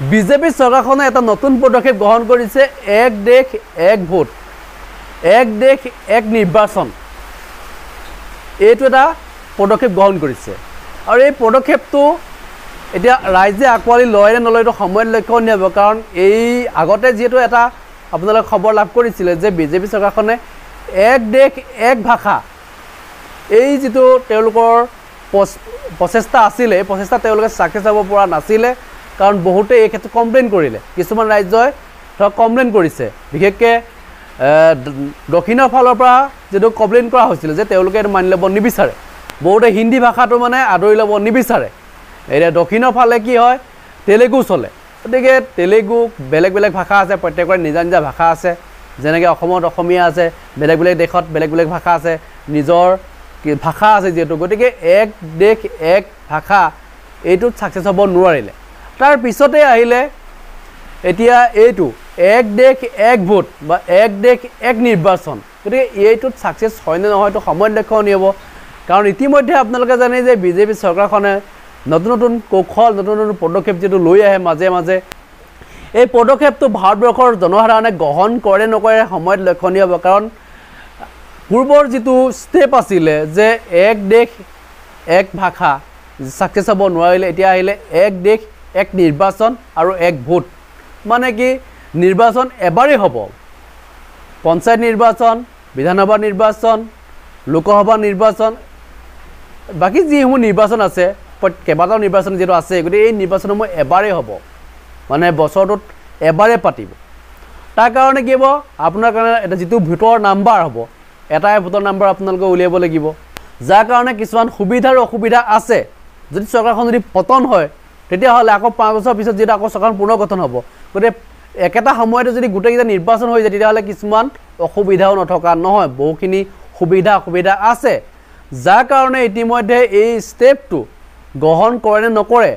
BJP চৰকাৰখনে এটা নতুন পদক্ষেপ গ্ৰহণ কৰিছে এক দেশ এক ভোট এক দেশ এক নিৰ্বাচন এইটো এটা পদক্ষেপ গ্ৰহণ কৰিছে আৰু এই পদক্ষেপটো এতিয়া ৰাইজে আকোৱালি লয় নে নলয় এইটো সময়ত লক্ষণীয় হ'ব কাৰণ এই আগতে যিহেতু এটা আপোনালোকে খবৰ লাভ কৰিছিলে যে বিজেপি চৰকাৰখনে এক দেশ এক ভাষা এই যিটো তেওঁলোকৰ প্ৰচেষ্টা আছিলে এই প্ৰচেষ্টা তেওঁলোকে চাকচেছ হ'ব পৰা নাছিলে কাৰণ বহুতে এই ক্ষেত্ৰত কমপ্লেইন কৰিলে কিছুমান ৰাজ্যই ধৰক কমপ্লেইন কৰিছে বিশেষকৈ দক্ষিণৰ ফালৰ পৰা যিটো কমপ্লেইন কৰা হৈছিলে যে তেওঁলোকে এইটো মানি ল'ব নিবিচাৰে বহুতে হিন্দী ভাষাটো মানে আদৰি ল'ব নিবিচাৰে এতিয়া দক্ষিণৰ ফালে কি হয় তেলেগু চলে গতিকে তেলেগু বেলেগ বেলেগ ভাষা আছে প্ৰত্যেকৰে নিজা নিজা ভাষা আছে যেনেকৈ অসমত অসমীয়া আছে বেলেগ বেলেগ দেশত বেলেগ বেলেগ ভাষা আছে নিজৰ ভাষা আছে যিহেতু গতিকে এক দেশ এক ভাষা এইটোত ছাকচেছ হ'ব নোৱাৰিলে তাৰ পিছতে আহিলে এতিয়া এইটো এক দেশ এক ভোট বা এক দেশ এক নিৰ্বাচন গতিকে এইটোত ছাকচেছ হয় নে নহয় এইটো সময়ত লক্ষণীয় হ'ব কাৰণ ইতিমধ্যে আপোনালোকে জানে যে বিজেপি চৰকাৰখনে নতুন নতুন কৌশল নতুন নতুন পদক্ষেপ যিটো লৈ আহে মাজে মাজে এই পদক্ষেপটো ভাৰতবৰ্ষৰ জনসাধাৰণে গ্ৰহণ কৰে নকৰে সময়ত লক্ষণীয় হ'ব কাৰণ পূৰ্বৰ যিটো ষ্টেপ আছিলে যে এক দেশ এক ভাষা ছাকচেছ হ'ব নোৱাৰিলে এতিয়া আহিলে এক দেশ এক নিৰ্বাচন আৰু এক ভোট মানে কি নিৰ্বাচন এবাৰেই হ'ব পঞ্চায়ত নিৰ্বাচন বিধানসভা নিৰ্বাচন লোকসভা নিৰ্বাচন বাকী যিসমূহ নিৰ্বাচন আছে কেইবাটাও নিৰ্বাচন যিহেতু আছে গতিকে এই নিৰ্বাচনসমূহ এবাৰেই হ'ব মানে বছৰটোত এবাৰেই পাতিব তাৰ কাৰণে কি হ'ব আপোনাৰ কাৰণে এটা যিটো ভোটৰ নাম্বাৰ হ'ব এটাই ভোটৰ নাম্বাৰ আপোনালোকে উলিয়াব লাগিব যাৰ কাৰণে কিছুমান সুবিধা আৰু অসুবিধা আছে যদি চৰকাৰখন যদি পতন হয় তেতিয়াহ'লে আকৌ 5 বছৰ পিছত যেতিয়া আকৌ চৰকাৰ পুনৰ গঠন হ'ব গতিকে একেটা সময়তে যদি গোটেইকেইটা নিৰ্বাচন হৈ যায় তেতিয়াহ'লে কিছুমান অসুবিধাও নথকা নহয় বহুখিনি অসুবিধা আছে যাৰ কাৰণে ইতিমধ্যে এই ষ্টেপটো গ্ৰহণ কৰে নে নকৰে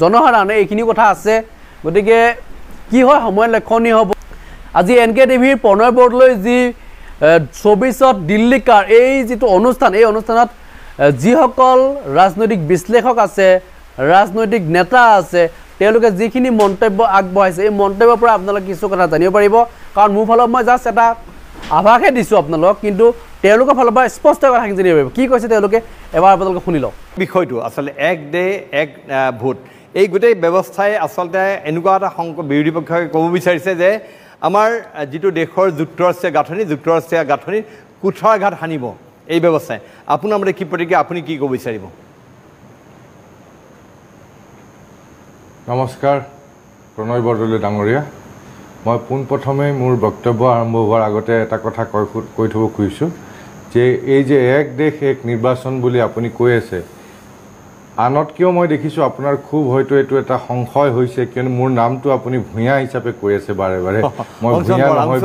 জনসাধাৰণে এইখিনি কথা আছে গতিকে কি হয় সময়ত লক্ষণীয় হ'ব আজি NK TVৰ প্ৰণয় বৰদলৈ যি 24ত দিল্লী কাৰ এই যিটো অনুষ্ঠান এই অনুষ্ঠানত যিসকল ৰাজনৈতিক বিশ্লেষক আছে ৰাজনৈতিক নেতা আছে তেওঁলোকে যিখিনি মন্তব্য আগবঢ়াইছে এই মন্তব্যৰ পৰা আপোনালোকে কিছু কথা জানিব পাৰিব কাৰণ মোৰ ফালৰ মই জাষ্ট এটা আভাসহে দিছোঁ আপোনালোকক কিন্তু তেওঁলোকৰ ফালৰ পৰা স্পষ্ট কথাখিনি জানিব পাৰিব কি কৈছে তেওঁলোকে এবাৰ আপোনালোকে শুনি লওক বিষয়টো আচলতে এক দেশ এক ভোট এই গোটেই ব্যৱস্থাই আচলতে এনেকুৱা এটা বিৰোধী পক্ষই ক'ব বিচাৰিছে যে আমাৰ যিটো দেশৰ যুক্তৰাষ্ট্ৰীয় গাঁথনি কুঠাৰাঘাত সানিব এই ব্যৱস্থাই আপোনাৰ মতে কি প্ৰতিক্ৰিয়া আপুনি কি ক'ব বিচাৰিব নমস্কাৰ প্ৰণয় বৰদলৈ ডাঙৰীয়া মই পোনপ্ৰথমে মোৰ বক্তব্য আৰম্ভ হোৱাৰ আগতে এটা কথা কৈ থ'ব খুজিছোঁ যে এই যে এক দেশ এক নিৰ্বাচন বুলি আপুনি কৈ আছে আনতকৈও মই দেখিছোঁ আপোনাৰ খুব হয়তো এইটো এটা সংশয় হৈছে কিয়নো মোৰ নামটো আপুনি ভূঞা হিচাপে কৈ আছে বাৰে বাৰে মই ভূঞা নহয়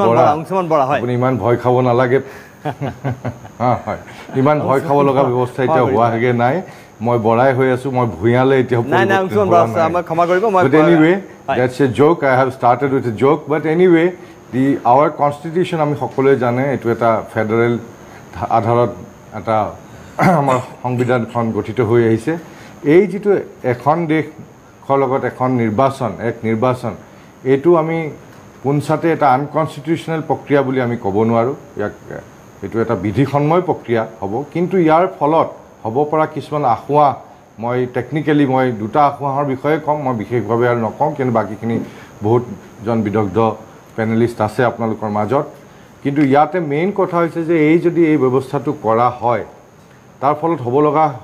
বৰা আপুনি ইমান ভয় খাব নালাগে হয় ইমান ভয় খাব লগা ব্যৱস্থা এতিয়া হোৱাগে নাই মই বৰাই হৈ আছোঁ মই ভূঞালৈ এতিয়া anyway that's a joke I have started with a joke but anyway our constitution আমি সকলোৱে জানে এইটো এটা ফেডাৰেল আধাৰত এটা আমাৰ সংবিধানখন গঠিত হৈ আহিছে এই যিটো এখন দেশৰ লগত এখন নিৰ্বাচন এইটো আমি পোনচাতে এটা আনকনষ্টিটিউশ্যনেল প্ৰক্ৰিয়া বুলি আমি ক'ব নোৱাৰোঁ ইয়াক এইটো এটা বিধিসন্ময় প্ৰক্ৰিয়া হ'ব কিন্তু ইয়াৰ ফলত হ'ব পৰা কিছুমান আঁসোৱাহ মই টেকনিকেলি মই দুটা আঁসোৱাহৰ বিষয়ে ক'ম মই বিশেষভাৱে আৰু নকওঁ কিন্তু বাকীখিনি বহুতজন বিদগ্ধ পেনেলিষ্ট আছে আপোনালোকৰ মাজত কিন্তু ইয়াতে মেইন কথা হৈছে যে যদি এই ব্যৱস্থাটো কৰা হয় তাৰ ফলত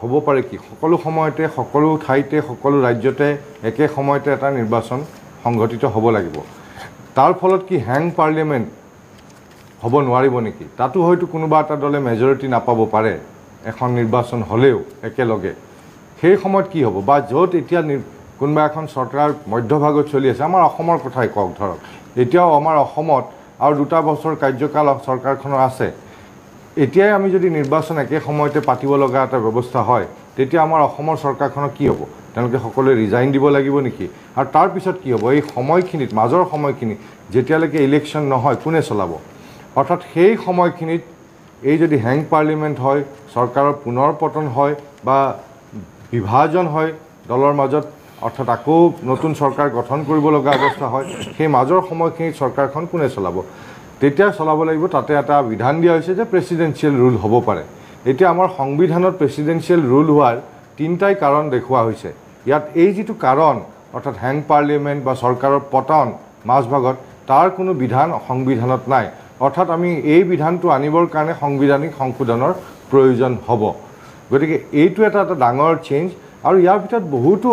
হ'ব পাৰে কি সকলো সময়তে সকলো ঠাইতে সকলো ৰাজ্যতে একে সময়তে এটা নিৰ্বাচন সংঘটিত হ'ব লাগিব তাৰ ফলত কি হেং পাৰ্লিয়ামেণ্ট হ'ব নোৱাৰিব নেকি তাতো হয়তো কোনোবা এটা দলে মেজৰিটি নাপাব পাৰে এখন নিৰ্বাচন হ'লেও একেলগে সেই সময়ত কি হ'ব বা য'ত এতিয়া কোনোবা এখন চৰকাৰ মধ্যভাগত চলি আছে আমাৰ অসমৰ কথাই কওক ধৰক এতিয়াও আমাৰ অসমত আৰু 2 বছৰ কাৰ্যকাল চৰকাৰখনৰ আছে এতিয়াই আমি যদি নিৰ্বাচন একে সময়তে পাতিব লগা এটা ব্যৱস্থা হয় তেতিয়া আমাৰ অসমৰ চৰকাৰখনৰ কি হ'ব তেওঁলোকে সকলোৱে ৰিজাইন দিব লাগিব নেকি আৰু তাৰ পিছত কি হ'ব এই সময়খিনিত মাজৰ সময়খিনি যেতিয়ালৈকে ইলেকশ্যন নহয় কোনে চলাব অৰ্থাৎ সেই সময়খিনিত এই যদি হেং পাৰ্লিমেণ্ট হয় চৰকাৰৰ পুনৰ পতন হয় বা বিভাজন হয় দলৰ মাজত অৰ্থাৎ আকৌ নতুন চৰকাৰ গঠন কৰিব লগা অৱস্থা হয় সেই মাজৰ সময়খিনিত চৰকাৰখন কোনে চলাব তেতিয়া চলাব লাগিব তাতে এটা বিধান দিয়া হৈছে যে প্ৰেচিডেন্সিয়েল ৰুল হ'ব পাৰে এতিয়া আমাৰ সংবিধানত প্ৰেচিডেন্সিয়েল ৰুল হোৱাৰ তিনিটাই কাৰণ দেখুওৱা হৈছে ইয়াত এই যিটো কাৰণ অৰ্থাৎ হেং পাৰ্লিয়ামেণ্ট বা চৰকাৰৰ পতন মাজভাগত তাৰ কোনো বিধান সংবিধানত নাই অৰ্থাৎ আমি এই বিধানটো আনিবৰ কাৰণে সাংবিধানিক সংশোধনৰ প্ৰয়োজন হ'ব গতিকে এইটো এটা ডাঙৰ চেঞ্জ আৰু ইয়াৰ ভিতৰত বহুতো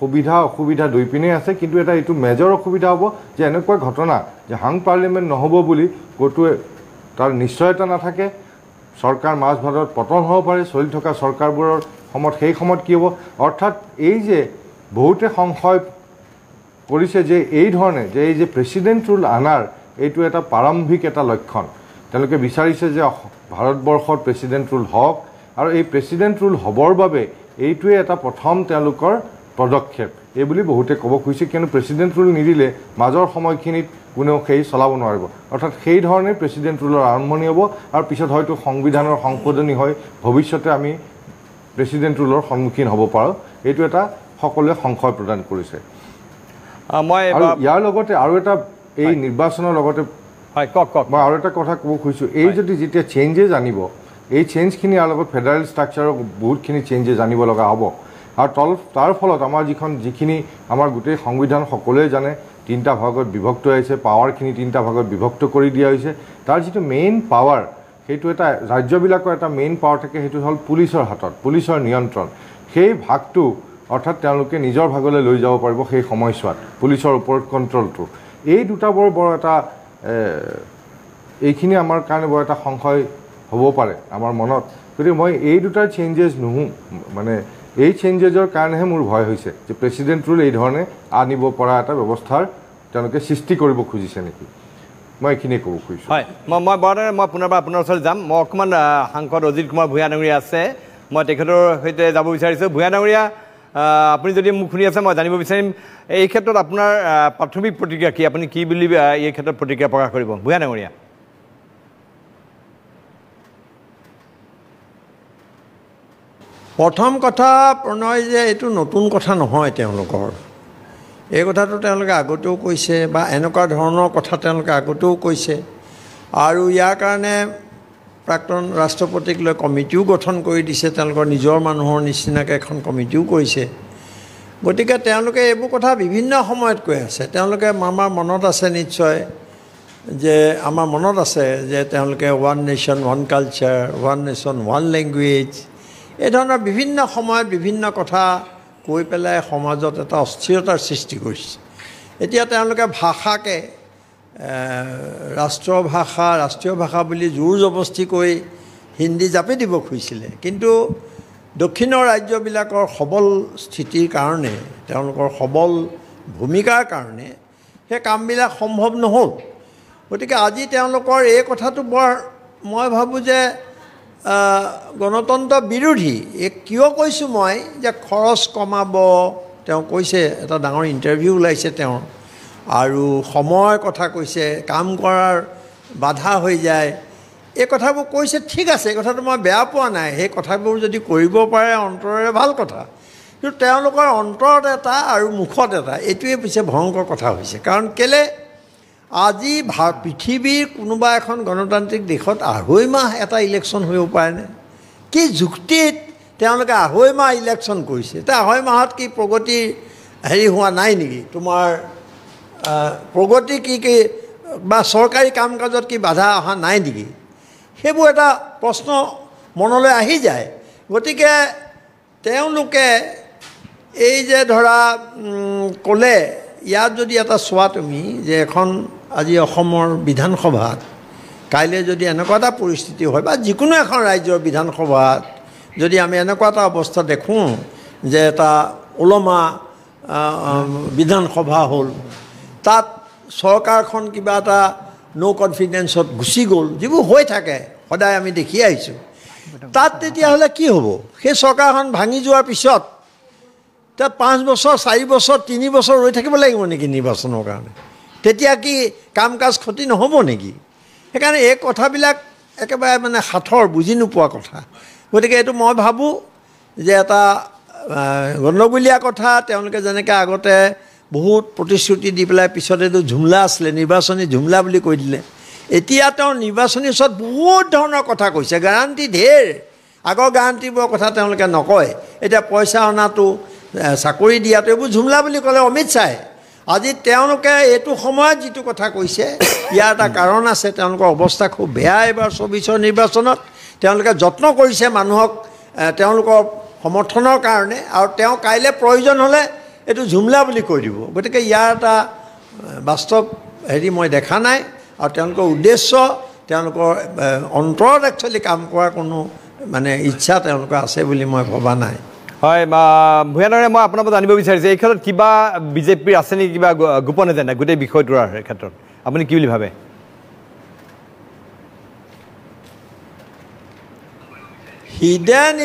সুবিধা অসুবিধা দুই পিনে আছে কিন্তু এটা এইটো মেজৰ অসুবিধা হ'ব যে এনেকুৱা ঘটনা যে হাং পাৰ্লিয়ামেণ্ট নহ'ব বুলি ক'তো তাৰ নিশ্চয়তা নাথাকে চৰকাৰ মাজভাগত পতন হ'ব পাৰে চলি থকা চৰকাৰবোৰৰ সময়ত সেই সময়ত কি হ'ব অৰ্থাৎ এই যে বহুতে সংশয় কৰিছে যে এই ধৰণে যে এই যে প্ৰেচিডেণ্ট ৰুল আনাৰ এইটো এটা প্ৰাৰম্ভিক এটা লক্ষণ তেওঁলোকে বিচাৰিছে যে ভাৰতবৰ্ষত প্ৰেচিডেণ্ট ৰুল হওক আৰু এই প্ৰেচিডেণ্ট ৰুল হ'বৰ বাবে এইটোৱে এটা প্ৰথম তেওঁলোকৰ পদক্ষেপ এই বুলি বহুতে ক'ব খুজিছে কিয়নো প্ৰেচিডেণ্ট ৰুল নিদিলে মাজৰ সময়খিনিত কোনেও সেই চলাব নোৱাৰিব অৰ্থাৎ সেই ধৰণে প্ৰেচিডেণ্ট ৰুলৰ আৰম্ভণি হ'ব আৰু পিছত হয়তো সংবিধানৰ সংশোধনী হৈ ভৱিষ্যতে আমি প্ৰেচিডেণ্ট ৰুলৰ সন্মুখীন হ'ব পাৰোঁ এইটো এটা সকলোৱে সংশয় প্ৰদান কৰিছে মই ইয়াৰ লগতে আৰু এটা এই নিৰ্বাচনৰ লগতে হয় কওক মই আৰু এটা কথা ক'ব খুজিছোঁ এই যদি যেতিয়া চেঞ্জেছ আনিব এই চেঞ্জখিনি ইয়াৰ লগত ফেডাৰেল ষ্ট্ৰাকচাৰৰ বহুতখিনি চেঞ্জেছ আনিব লগা হ'ব আৰু তাৰ ফলত আমাৰ যিখিনি আমাৰ গোটেই সংবিধান সকলোৱে জানে তিনিটা ভাগত বিভক্ত হৈছে পাৱাৰখিনি তিনিটা ভাগত বিভক্ত কৰি দিয়া হৈছে তাৰ যিটো মেইন পাৱাৰ সেইটো এটা ৰাজ্যবিলাকৰ এটা মেইন পাৱাৰ থাকে সেইটো হ'ল পুলিচৰ হাতত পুলিচৰ নিয়ন্ত্ৰণ সেই ভাগটো অৰ্থাৎ তেওঁলোকে নিজৰ ভাগলৈ লৈ যাব পাৰিব সেই সময়ছোৱাত পুলিচৰ ওপৰত কণ্ট্ৰলটো এই দুটা বৰ এটা এইখিনি আমাৰ কাৰণে বৰ এটা সংশয় হ'ব পাৰে আমাৰ মনত গতিকে মই এই দুটাৰ চেঞ্জেছ মানে এই চেঞ্জেছৰ কাৰণেহে মোৰ ভয় হৈছে যে প্ৰেচিডেণ্ট ৰুল এই ধৰণে আনিব পৰা এটা ব্যৱস্থাৰ তেওঁলোকে সৃষ্টি কৰিব খুজিছে নেকি মই এইখিনিয়ে ক'ব খুজিছোঁ হয় মই পুনৰবাৰ আপোনাৰ ওচৰলৈ যাম মই অকণমান সাংসদ অজিত কুমাৰ ভূঞা ডাঙৰীয়া আছে মই তেখেতৰ সৈতে যাব বিচাৰিছোঁ ভূঞা ডাঙৰীয়া আপুনি যদি মোক শুনি আছে মই জানিব বিচাৰিম এই ক্ষেত্ৰত আপোনাৰ প্ৰাথমিক প্ৰতিক্ৰিয়া কি আপুনি কি বুলি এই ক্ষেত্ৰত প্ৰতিক্ৰিয়া প্ৰকাশ কৰিব ভূঞা ডাঙৰীয়া প্ৰথম কথা প্ৰণয় যে এইটো নতুন কথা নহয় তেওঁলোকৰ এই কথাটো তেওঁলোকে আগতেও কৈছে বা এনেকুৱা ধৰণৰ কথা তেওঁলোকে আগতেও কৈছে আৰু ইয়াৰ কাৰণে প্ৰাক্তন ৰাষ্ট্ৰপতিক লৈ কমিটিও গঠন কৰি দিছে তেওঁলোকৰ নিজৰ মানুহৰ নিচিনাকৈ এখন কমিটিও কৰিছে গতিকে তেওঁলোকে এইবোৰ কথা বিভিন্ন সময়ত কৈ আছে তেওঁলোকে আমাৰ মনত আছে নিশ্চয় যে আমাৰ মনত আছে যে তেওঁলোকে one nation one culture one nation one language এই ধৰণৰ বিভিন্ন সময়ত বিভিন্ন কথা কৈ পেলাই সমাজত এটা অস্থিৰতাৰ সৃষ্টি কৰিছে এতিয়া তেওঁলোকে ভাষাকে ৰাষ্ট্ৰীয় ভাষা বুলি জোৰ জবস্তি কৰি হিন্দী জাপি দিব খুজিছিলে কিন্তু দক্ষিণৰ ৰাজ্যবিলাকৰ সবল স্থিতিৰ কাৰণে তেওঁলোকৰ সবল ভূমিকাৰ কাৰণে সেই কামবিলাক সম্ভৱ নহ'ল গতিকে আজি তেওঁলোকৰ এই কথাটো বৰ মই ভাবোঁ যে গণতন্ত্ৰ বিৰোধী কিয় কৈছোঁ মই যে খৰচ কমাব তেওঁ কৈছে এটা ডাঙৰ ইণ্টাৰভিউ ওলাইছে তেওঁৰ আৰু সময়ৰ কথা কৈছে কাম কৰাৰ বাধা হৈ যায় এই কথাবোৰ কৈছে ঠিক আছে এই কথাটো মই বেয়া পোৱা নাই সেই কথাবোৰ যদি কৰিব পাৰে অন্তৰেৰে ভাল কথা কিন্তু তেওঁলোকৰ অন্তৰত এটা আৰু মুখত এটা এইটোৱে পিছে ভয়ংকৰ কথা হৈছে কাৰণ কেলে আজি পৃথিৱীৰ কোনোবা এখন গণতান্ত্ৰিক দেশত 2.5 মাহ এটা ইলেকশ্যন হ'ব পাৰেনে কি যুক্তিত তেওঁলোকে 2.5 মাহ ইলেকশ্যন কৰিছে এতিয়া 2.5 মাহত কি প্ৰগতি হোৱা নাই নেকি তোমাৰ প্ৰগতি কি বা চৰকাৰী কাম কাজত কি বাধা অহা নাই নেকি সেইবোৰ এটা প্ৰশ্ন মনলৈ আহি যায় গতিকে তেওঁলোকে এই যে ধৰা ক'লে ইয়াত যদি এটা চোৱা তুমি যে এখন আজি অসমৰ বিধানসভাত কাইলৈ যদি এনেকুৱা এটা পৰিস্থিতি হয় বা যিকোনো এখন ৰাজ্যৰ বিধানসভাত যদি আমি এনেকুৱা এটা অৱস্থা দেখোঁ যে এটা ওলমা বিধানসভা হ'ল তাত চৰকাৰখন কিবা এটা ন' কনফিডেন্সত গুচি গ'ল যিবোৰ হৈ থাকে সদায় আমি দেখি আহিছোঁ তাত তেতিয়াহ'লে কি হ'ব সেই চৰকাৰখন ভাঙি যোৱাৰ পিছত তাত 5 বছৰ 4 বছৰ 3 বছৰ ৰৈ থাকিব লাগিব নেকি নিৰ্বাচনৰ কাৰণে তেতিয়া কি কাম কাজ ক্ষতি নহ'ব নেকি সেইকাৰণে এই কথাবিলাক একেবাৰে মানে সাঁথৰ বুজি নোপোৱা কথা গতিকে এইটো মই ভাবোঁ যে এটা গণ্ডগোলীয়া কথা তেওঁলোকে যেনেকৈ আগতে বহুত প্ৰতিশ্ৰুতি দি পেলাই পিছত এইটো ঝুমলা আছিলে নিৰ্বাচনী ঝুমলা বুলি কৈ দিলে এতিয়া তেওঁ নিৰ্বাচনী ওচৰত বহুত ধৰণৰ কথা কৈছে গেৰাণ্টি ঢেৰ আগৰ গেৰাণ্টিবোৰৰ কথা তেওঁলোকে নকয় এতিয়া পইচা অনাটো চাকৰি দিয়াটো এইবোৰ ঝুমলা বুলি ক'লে অমিত শ্বাহে আজি তেওঁলোকে এইটো সময়ত যিটো কথা কৈছে ইয়াৰ এটা কাৰণ আছে তেওঁলোকৰ অৱস্থা খুব বেয়া এইবাৰ ২৪ৰ নিৰ্বাচনত তেওঁলোকে যত্ন কৰিছে মানুহক তেওঁলোকৰ সমৰ্থনৰ কাৰণে আৰু তেওঁ কাইলৈ প্ৰয়োজন হ'লে এইটো ঝুমলা বুলি কৈ দিব গতিকে ইয়াৰ এটা বাস্তৱ মই দেখা নাই আৰু তেওঁলোকৰ উদ্দেশ্য তেওঁলোকৰ অন্তৰত একচুৱেলি কাম কৰাৰ কোনো মানে ইচ্ছা তেওঁলোকৰ আছে বুলি মই ভবা নাই হয় ভূঞা ডাঙৰীয়া মই আপোনাৰ পৰা জানিব বিচাৰিছোঁ এই ক্ষেত্ৰত কিবা বিজেপিৰ আছে নেকি কিবা গোপন এজেণ্ডা গোটেই বিষয়টোৰ ক্ষেত্ৰত আপুনি কি বুলি ভাবে হিডেন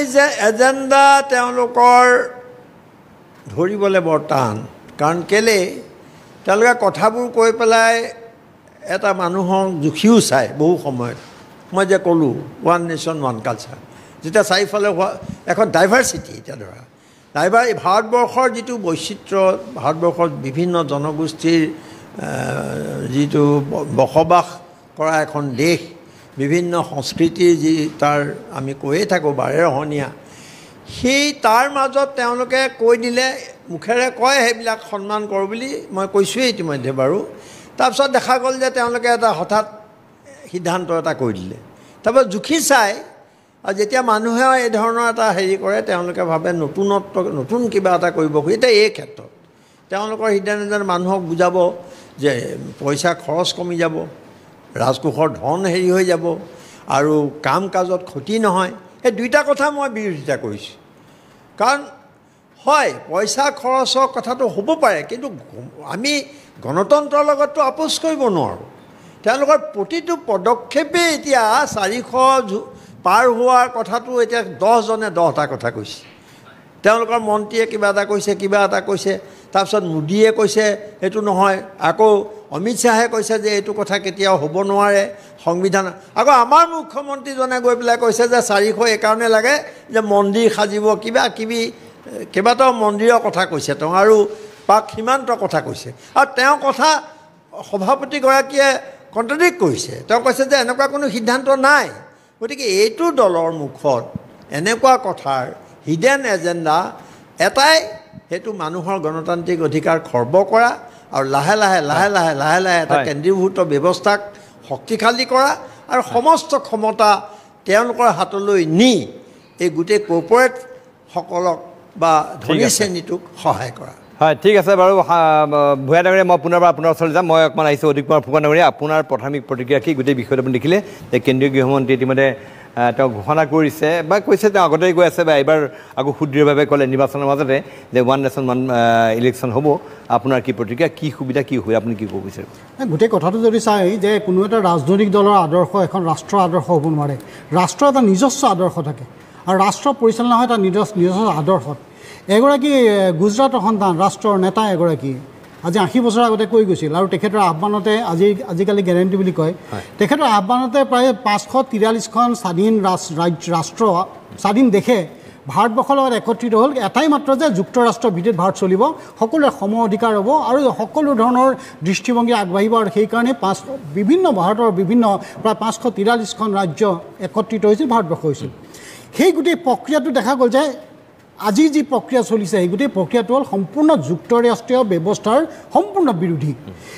এজেণ্ডা তেওঁলোকৰ ধৰিবলৈ বৰ টান কাৰণ কেলৈ তেওঁলোকে কথাবোৰ কৈ পেলাই এটা মানুহক জুখিও চায় বহু সময়ত মই যে ক'লোঁ ওৱান নেশ্যন ওৱান কালচাৰ যেতিয়া চাৰিওফালে এখন ডাইভাৰ্চিটি এতিয়া ধৰা ভাৰতবৰ্ষৰ যিটো বৈচিত্ৰ্য ভাৰতবৰ্ষৰ বিভিন্ন জনগোষ্ঠীৰ যিটো বসবাস কৰা এখন দেশ বিভিন্ন সংস্কৃতিৰ যি তাৰ আমি কৈয়ে থাকোঁ বাৰেৰহণীয়া সেই তাৰ মাজত তেওঁলোকে কৈ দিলে মুখেৰে কয় সেইবিলাক সন্মান কৰোঁ বুলি মই কৈছোঁৱেই ইতিমধ্যে বাৰু তাৰপিছত দেখা গ'ল যে তেওঁলোকে এটা হঠাৎ সিদ্ধান্ত এটা কৈ দিলে তাৰপিছত জুখি চাই আৰু যেতিয়া মানুহে এই ধৰণৰ এটা কৰে তেওঁলোকে ভাবে নতুন কিবা এটা কৰিব খোজে এতিয়া এই ক্ষেত্ৰত তেওঁলোকৰ হিডেন এজেণ্ডা মানুহক বুজাব যে পইচা খৰচ কমি যাব ৰাজকোষৰ ধন হৈ যাব আৰু কাম কাজত ক্ষতি নহয় এই দুইটা কথা মই বিৰোধিতা কৰিছোঁ কাৰণ হয় পইচা খৰচৰ কথাটো হ'ব পাৰে কিন্তু আমি গণতন্ত্ৰৰ লগততো আপোচ কৰিব নোৱাৰোঁ তেওঁলোকৰ প্ৰতিটো পদক্ষেপেই এতিয়া ৪০০ পাৰ হোৱাৰ কথাটো এতিয়া ১০জনে ১০টা কথা কৈছে তেওঁলোকৰ মন্ত্ৰীয়ে কিবা এটা কৈছে তাৰপিছত মোদীয়ে কৈছে সেইটো নহয় আকৌ অমিত শ্বাহে কৈছে যে এইটো কথা কেতিয়াও হ'ব নোৱাৰে সংবিধান আকৌ আমাৰ মুখ্যমন্ত্ৰীজনে গৈ পেলাই কৈছে যে ৪০০ এইকাৰণে লাগে যে মন্দিৰ সাজিব কেইবাটাও মন্দিৰৰ কথা কৈছে তেওঁ আৰু পাক সীমান্তৰ কথা কৈছে আৰু তেওঁ কথা সভাপতিগৰাকীয়ে কণ্ট্ৰাডিক্ট কৰিছে তেওঁ কৈছে যে এনেকুৱা কোনো সিদ্ধান্ত নাই গতিকে এইটো দলৰ মুখত এনেকুৱা কথাৰ হিডেন এজেণ্ডা এটাই সেইটো মানুহৰ গণতান্ত্ৰিক অধিকাৰ খৰ্ব কৰা আৰু লাহে লাহে এটা কেন্দ্ৰীভূত ব্যৱস্থাক শক্তিশালী কৰা আৰু সমস্ত ক্ষমতা তেওঁলোকৰ হাতলৈ নি এই গোটেই কৰ্পৰেটসকলক বা ধনী শ্ৰেণীটোক সহায় কৰা হয় ঠিক আছে বাৰু ভূঞা ডাঙৰীয়া মই পুনৰবাৰ আপোনাৰ ওচৰলৈ যাম মই অকণমান আহিছোঁ অধিক কুমাৰ ফুকন ডাঙৰীয়া আপোনাৰ প্ৰাথমিক প্ৰতিক্ৰিয়া কি গোটেই বিষয়টো আপুনি দেখিলে যে কেন্দ্ৰীয় গৃহমন্ত্ৰী ইতিমধ্যে তেওঁ ঘোষণা কৰিছে বা কৈছে তেওঁ আগতেই কৈ আছে বা এইবাৰ আকৌ সুদৃঢ়ভাৱে ক'লে নিৰ্বাচনৰ মাজতে যে ওৱান নেশ্যন ওৱান ইলেকশ্যন হ'ব আপোনাৰ কি প্ৰতিক্ৰিয়া কি সুবিধা কি হয় আপুনি কি ক'ব বিচাৰে গোটেই কথাটো যদি চাই যে কোনো এটা ৰাজনৈতিক দলৰ আদৰ্শ এখন ৰাষ্ট্ৰৰ আদৰ্শ হ'ব নোৱাৰে ৰাষ্ট্ৰৰ এটা নিজস্ব আদৰ্শ থাকে আৰু ৰাষ্ট্ৰ পৰিচালনা হয় এটা নিজস্ব আদৰ্শত এগৰাকী গুজৰাটৰ সন্তান ৰাষ্ট্ৰৰ নেতা এগৰাকী আজি ৮০ বছৰ আগতে কৈ গৈছিল আৰু তেখেতৰ আহ্বানতে আজিকালি গেৰেণ্টি বুলি কয় তেখেতৰ আহ্বানতে প্ৰায় ৫৪৩খন স্বাধীন ৰাষ্ট্ৰ স্বাধীন দেশে ভাৰতবৰ্ষৰ লগত একত্ৰিত হ'ল এটাই মাত্ৰ যে যুক্তৰাষ্ট্ৰৰ ভিত্তিত ভাৰত চলিব সকলোৰে সম অধিকাৰ হ'ব আৰু সকলো ধৰণৰ দৃষ্টিভংগী আগবাঢ়িব আৰু সেইকাৰণে ভাৰতৰ বিভিন্ন প্ৰায় ৫৪৩খন ৰাজ্য একত্ৰিত হৈছিল ভাৰতবৰ্ষ হৈছিল সেই গোটেই প্ৰক্ৰিয়াটো দেখা গ'ল যে আজি যি প্ৰক্ৰিয়া চলিছে এই গোটেই প্ৰক্ৰিয়াটো হ'ল সম্পূৰ্ণ যুক্তৰাষ্ট্ৰীয় ব্যৱস্থাৰ সম্পূৰ্ণ বিৰোধী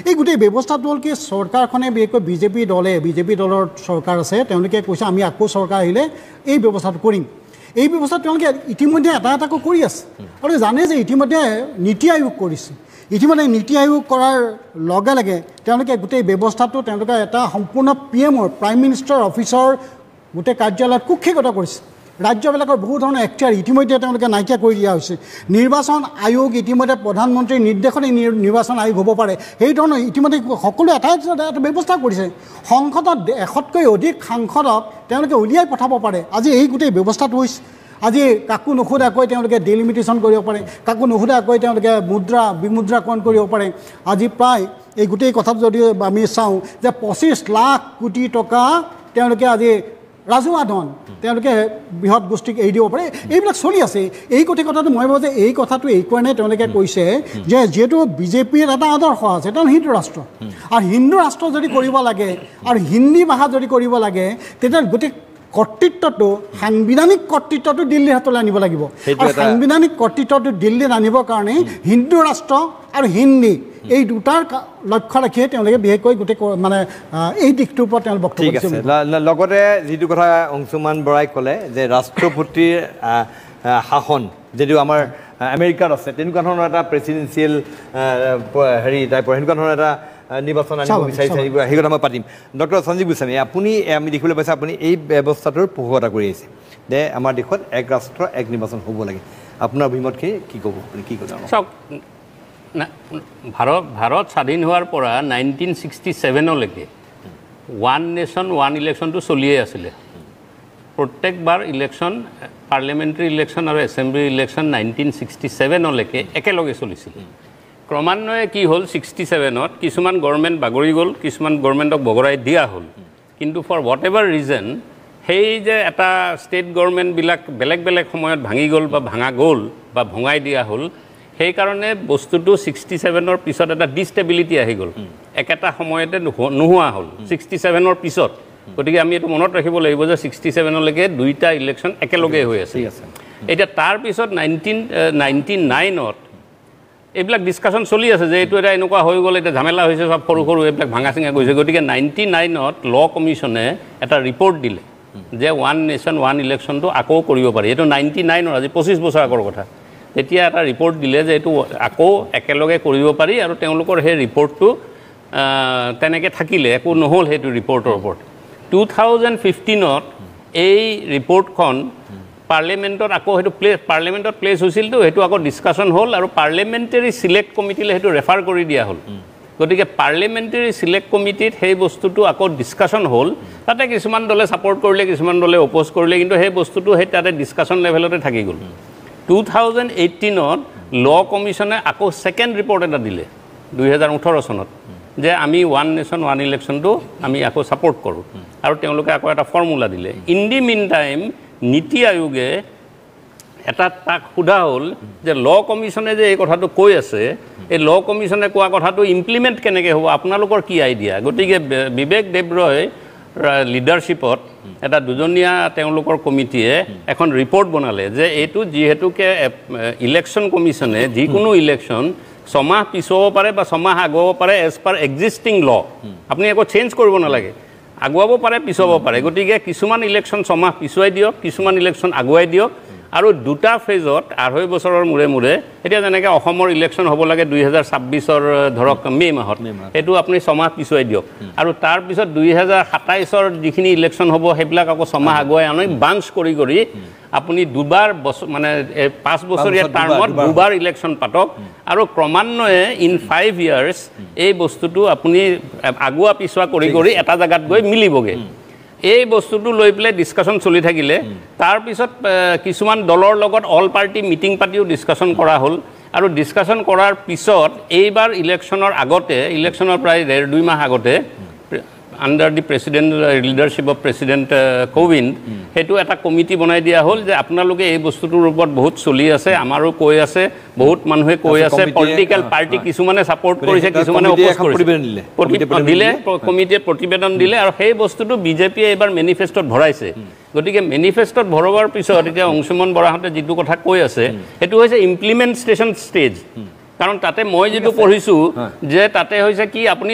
এই গোটেই ব্যৱস্থাটো হ'ল কি চৰকাৰখনে বিশেষকৈ বিজেপি দলৰ চৰকাৰ আছে তেওঁলোকে কৈছে আমি আকৌ চৰকাৰ আহিলে এই ব্যৱস্থাটো কৰিম এই ব্যৱস্থা তেওঁলোকে ইতিমধ্যে এটাকৈ কৰি আছে আৰু জানে যে ইতিমধ্যে নীতি আয়োগ কৰিছে ইতিমধ্যে নীতি আয়োগ কৰাৰ লগে লগে তেওঁলোকে গোটেই ব্যৱস্থাটো তেওঁলোকে এটা সম্পূৰ্ণ PMৰ প্ৰাইম মিনিষ্টাৰ অফিচৰ গোটেই কাৰ্যালয়ত কুক্ষিগত কৰিছে ৰাজ্যবিলাকৰ বহু ধৰণৰ এখতিয়াৰ ইতিমধ্যে তেওঁলোকে নাইকিয়া কৰি দিয়া হৈছে নিৰ্বাচন আয়োগ ইতিমধ্যে প্ৰধানমন্ত্ৰীৰ নিৰ্দেশনে নিৰ্বাচন আয়োগ হ'ব পাৰে সেই ধৰণৰ ইতিমধ্যে সকলো এটা ব্যৱস্থা কৰিছে সংসদত 100তকৈ অধিক সাংসদক তেওঁলোকে উলিয়াই পঠাব পাৰে আজি এই গোটেই ব্যৱস্থাটো হৈছে আজি কাকো নুসুধাকৈ তেওঁলোকে ডিলিমিটেশ্যন কৰিব পাৰে কাকো নুসুধাকৈ তেওঁলোকে বিমুদ্ৰাকৰণ কৰিব পাৰে আজি প্ৰায় এই গোটেই কথাটো যদি আমি চাওঁ যে 25 লাখ কোটি টকা তেওঁলোকে আজি ৰাজহুৱা ধন তেওঁলোকে বৃহৎ গোষ্ঠীক এৰি দিব পাৰে এইবিলাক চলি আছে এই কথাটো মই ভাবোঁ যে এই কথাটো এই কাৰণে তেওঁলোকে কৈছে যে যিহেতু বিজেপিৰ এটা আদৰ্শ আছে এটা হিন্দু ৰাষ্ট্ৰ আৰু হিন্দু ৰাষ্ট্ৰ যদি কৰিব লাগে আৰু হিন্দী ভাষা যদি কৰিব লাগে তেতিয়া গোটেই কৰ্তৃত্বটো সাংবিধানিক কৰ্তৃত্বটো দিল্লীৰ হাতলৈ আনিব লাগিব আৰু সাংবিধানিক কৰ্তৃত্বটো দিল্লীত আনিবৰ কাৰণে হিন্দু ৰাষ্ট্ৰ আৰু হিন্দী এই দুটাৰ লক্ষ্য ৰাখিয়ে তেওঁলোকে বিশেষকৈ গোটেই মানে এই দিশটোৰ ওপৰত তেওঁলোক বক্তব্য ঠিক আছে লগতে যিটো কথা অংশুমান বৰাই ক'লে যে ৰাষ্ট্ৰপতিৰ শাসন যদিও আমাৰ আমেৰিকাত আছে তেনেকুৱা ধৰণৰ এটা প্ৰেচিডেঞ্চিয়েল হেৰি টাইপৰ সেনেকুৱা ধৰণৰ এটা নিৰ্বাচন আনিব বিচাৰিছে সেই কথা মই পাতিম ডক্টৰ সঞ্জীৱ গোস্বামী আপুনি আমি দেখিবলৈ পাইছোঁ আপুনি এই ব্যৱস্থাটোৰ পোষকতা কৰি আহিছে যে আমাৰ দেশত এক ৰাষ্ট্ৰ এক নিৰ্বাচন হ'ব লাগে আপোনাৰ অভিমতখিনি কি ক'ব আপুনি কি ক'ব চাওক ভাৰত স্বাধীন হোৱাৰ পৰা 1967লৈকে ওৱান নেশ্যন ওৱান ইলেকশ্যনটো চলিয়েই আছিলে প্ৰত্যেকবাৰ ইলেকশ্যন পাৰ্লিয়ামেণ্টাৰী ইলেকশ্যন আৰু এছেম্বলি ইলেকশ্যন 1967লৈকে একেলগে চলিছিল ক্ৰমান্বয়ে কি হ'ল 67ত কিছুমান গভৰ্ণমেণ্ট বাগৰি গ'ল কিছুমান গভৰ্ণমেণ্টক বগৰাই দিয়া হ'ল কিন্তু ফৰ হোৱাট এভাৰ ৰিজন সেই যে এটা ষ্টেট গভৰ্ণমেণ্টবিলাক বেলেগ বেলেগ সময়ত ভাঙি গ'ল বা ভাঙা গ'ল বা ভঙাই দিয়া হ'ল সেইকাৰণে বস্তুটো 67ৰ পিছত এটা ডিষ্টেবিলিটি আহি গ'ল একেটা সময়তে নোহোৱা হ'ল 67ৰ পিছত গতিকে আমি এইটো মনত ৰাখিব লাগিব যে 67লৈকে দুইটা ইলেকশ্যন একেলগে হৈ আছে এতিয়া তাৰপিছত 1999ত এইবিলাক ডিছকাশ্যন চলি আছে যে এইটো এটা এনেকুৱা হৈ গ'ল এতিয়া ঝামেলা হৈছে সব সৰু সৰু এইবিলাক ভাঙা চিঙা গৈছে গতিকে 99ত ল কমিশ্যনে এটা ৰিপৰ্ট দিলে যে ওৱান নেশ্যন ওৱান ইলেকশ্যনটো আকৌ কৰিব পাৰি এইটো 99ৰ আজি 25 বছৰ আগৰ কথা তেতিয়া এটা ৰিপৰ্ট দিলে যে এইটো আকৌ একেলগে কৰিব পাৰি আৰু তেওঁলোকৰ সেই ৰিপৰ্টটো তেনেকৈ থাকিলে একো নহ'ল সেইটো ৰিপৰ্টৰ ওপৰত 2015ত এই ৰিপৰ্টখন পাৰ্লিয়ামেণ্টত আকৌ সেইটো পাৰ্লিয়ামেণ্টত প্লেচ হৈছিলতো সেইটো আকৌ ডিছকাশ্যন হ'ল আৰু পাৰ্লিয়ামেণ্টাৰী চিলেক্ট কমিটিলৈ সেইটো ৰেফাৰ কৰি দিয়া হ'ল গতিকে পাৰ্লিয়ামেণ্টাৰী চিলেক্ট কমিটিত সেই বস্তুটো আকৌ ডিছকাশ্যন হ'ল তাতে কিছুমান দলে ছাপৰ্ট কৰিলে কিছুমান দলে অপ'জ কৰিলে কিন্তু সেই বস্তুটো সেই তাতে ডিছকাশ্যন লেভেলতে থাকি গ'ল 2018ত ল কমিশ্যনে আকৌ ছেকেণ্ড ৰিপৰ্ট এটা দিলে 2018 চনত যে আমি ওৱান নেশ্যন ওৱান ইলেকশ্যনটো আমি আকৌ ছাপৰ্ট কৰোঁ আৰু তেওঁলোকে আকৌ এটা ফৰ্মুলা দিলে ইন দি মিন টাইম নীতি আয়োগে এটা তাক সোধা হ'ল যে ল কমিশ্যনে যে এই কথাটো কৈ আছে এই ল কমিশ্যনে কোৱা কথাটো ইমপ্লিমেণ্ট কেনেকৈ হ'ব আপোনালোকৰ কি আইডিয়া গতিকে বিবেক দেৱৰয় লিডাৰশ্বিপত এটা দুজনীয়া তেওঁলোকৰ কমিটিয়ে এখন ৰিপৰ্ট বনালে যে এইটো যিহেতুকে ইলেকশ্যন কমিশ্যনে যিকোনো ইলেকশ্যন ছমাহ পিছুৱাব পাৰে বা ছমাহ আগুৱাব পাৰে এজ পাৰ এক্সিষ্টিং ল আপুনি একো চেঞ্জ কৰিব নালাগে আগুৱাব পাৰে পিছুৱাব পাৰে গতিকে কিছুমান ইলেকশ্যন ছমাহ পিছুৱাই দিয়ক কিছুমান ইলেকশ্যন আগুৱাই দিয়ক আৰু দুটা ফেজত 2.5 বছৰৰ মূৰে মূৰে এতিয়া যেনেকৈ অসমৰ ইলেকশ্যন হ'ব লাগে 2026ৰ ধৰক মে' মাহত সেইটো আপুনি ছমাহ পিছুৱাই দিয়ক আৰু তাৰপিছত 2027ৰ যিখিনি ইলেকশ্যন হ'ব সেইবিলাক আকৌ ছমাহ আগুৱাই আনি বাঞ্চ কৰি কৰি আপুনি দুবাৰ মানে 5 বছৰীয়া টাৰ্মত দুবাৰ ইলেকশ্যন পাতক আৰু ক্ৰমান্বয়ে ইন 5 ইয়াৰ্ছ এই বস্তুটো আপুনি আগুৱা পিছুৱা কৰি কৰি এটা জেগাত গৈ মিলিবগৈ এই বস্তুটো লৈ পেলাই ডিছকাশ্যন চলি থাকিলে তাৰপিছত কিছুমান দলৰ লগত অল পাৰ্টি মিটিং পাতিও ডিছকাশ্যন কৰা হ'ল আৰু ডিছকাশ্যন কৰাৰ পিছত এইবাৰ ইলেকশ্যনৰ আগতে ইলেকশ্যনৰ প্ৰায় 1.5-2 মাহ আগতে under the president leadership of president Kovind সেইটো এটা কমিটি বনাই দিয়া হ'ল যে আপোনালোকে এই বস্তুটোৰ ওপৰত বহুত চলি আছে আমাৰো কৈ আছে বহুত মানুহে কৈ আছে পলিটিকেল পাৰ্টি কিছুমানে ছাপৰ্ট কৰিছে কিছুমানে অপ'জ কৰিছে দিলে কমিটিয়ে প্ৰতিবেদন দিলে আৰু সেই বস্তুটো বিজেপিয়ে এইবাৰ মেনিফেষ্টত ভৰাইছে গতিকে মেনিফেষ্টত ভৰোৱাৰ পিছত এতিয়া অংশুমান বৰাহঁতে যিটো কথা কৈ আছে সেইটো হৈছে ইমপ্লিমেণ্টেশ্যন ষ্টেজ কাৰণ তাতে মই যেটো পঢ়িছো যে তাতে হৈছে কি আপুনি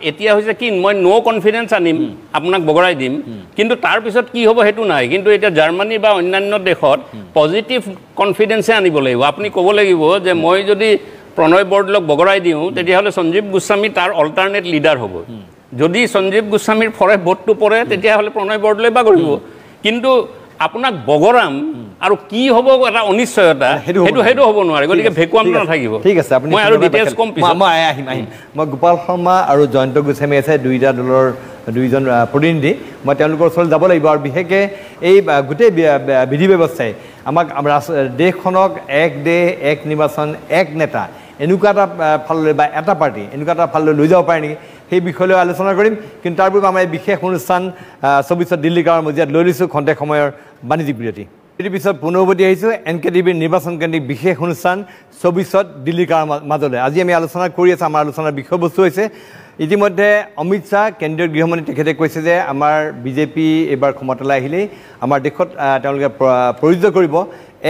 এতিয়া হৈছে কি মই নো কনফিডেন্স আনিম আপোনাক বগৰাই দিম কিন্তু তাৰ পিছত কি হ'ব হেতু নাই কিন্তু এটা জাৰ্মানী বা অন্যান্য দেশত পজিটিভ কনফিডেন্স আনিব লাগিব আপুনি ক'ব লাগিব যে মই যদি প্ৰণয় বৰদলৈক বগৰাই দিও তেতিয়াহলে সঞ্জীৱ গোস্বামী তাৰ অল্টাৰনেট লিডাৰ হ'ব যদি সঞ্জীৱ গোস্বামীৰ ফৰে ভোটটো পৰে তেতিয়াহলে প্ৰণয় বৰদলৈ বাগৰিব কিন্তু আপোনাক বগৰাম আৰু কি হ'ব এটা অনিশ্চয়তা হেতু হ'ব নোৱাৰে গতিকে ভেকুৱাম নাথাকিব ঠিক আছে আপুনি মই আৰু ডিটেইলছ কম পিছত মই আহিম মই গোপাল শৰ্মা আৰু জয়ন্ত গোস্বামী আছে দুইটা দলৰ দুইজন প্ৰতিনিধি মই তেওঁলোকৰ ওচৰলৈ যাব লাগিব আৰু বিশেষকৈ এই গোটেই বিধি ব্যৱস্থাই আমাক দেশখনক এক দেশ এক নিৰ্বাচন এক নেতা এনেকুৱা এটা ফাললৈ বা এটা পাৰ্টি এনেকুৱা এটা ফাললৈ লৈ যাব পাৰে নেকি সেই বিষয়লৈ আলোচনা কৰিম কিন্তু তাৰ পূৰ্বে আমাৰ এই বিশেষ অনুষ্ঠান 24 দিল্লী গাঁৱৰ মজিয়াত লৈ লৈছোঁ খন্তেক সময়ৰ বাণিজ্যিক বিৰতি পিছত পুনৰ উভতি আহিছোঁ NKTVৰ নিৰ্বাচন কেন্দ্ৰিক বিশেষ অনুষ্ঠান 24 দিল্লী গাঁৱৰ মাজলৈ আজি আমি আলোচনা কৰি আছোঁ আমাৰ আলোচনাৰ বিষয়বস্তু হৈছে ইতিমধ্যে অমিত শ্বাহ কেন্দ্ৰীয় গৃহমন্ত্ৰী তেখেতে কৈছে যে আমাৰ বিজেপি এইবাৰ ক্ষমতালৈ আহিলেই আমাৰ দেশত তেওঁলোকে প্ৰয়োজ্য কৰিব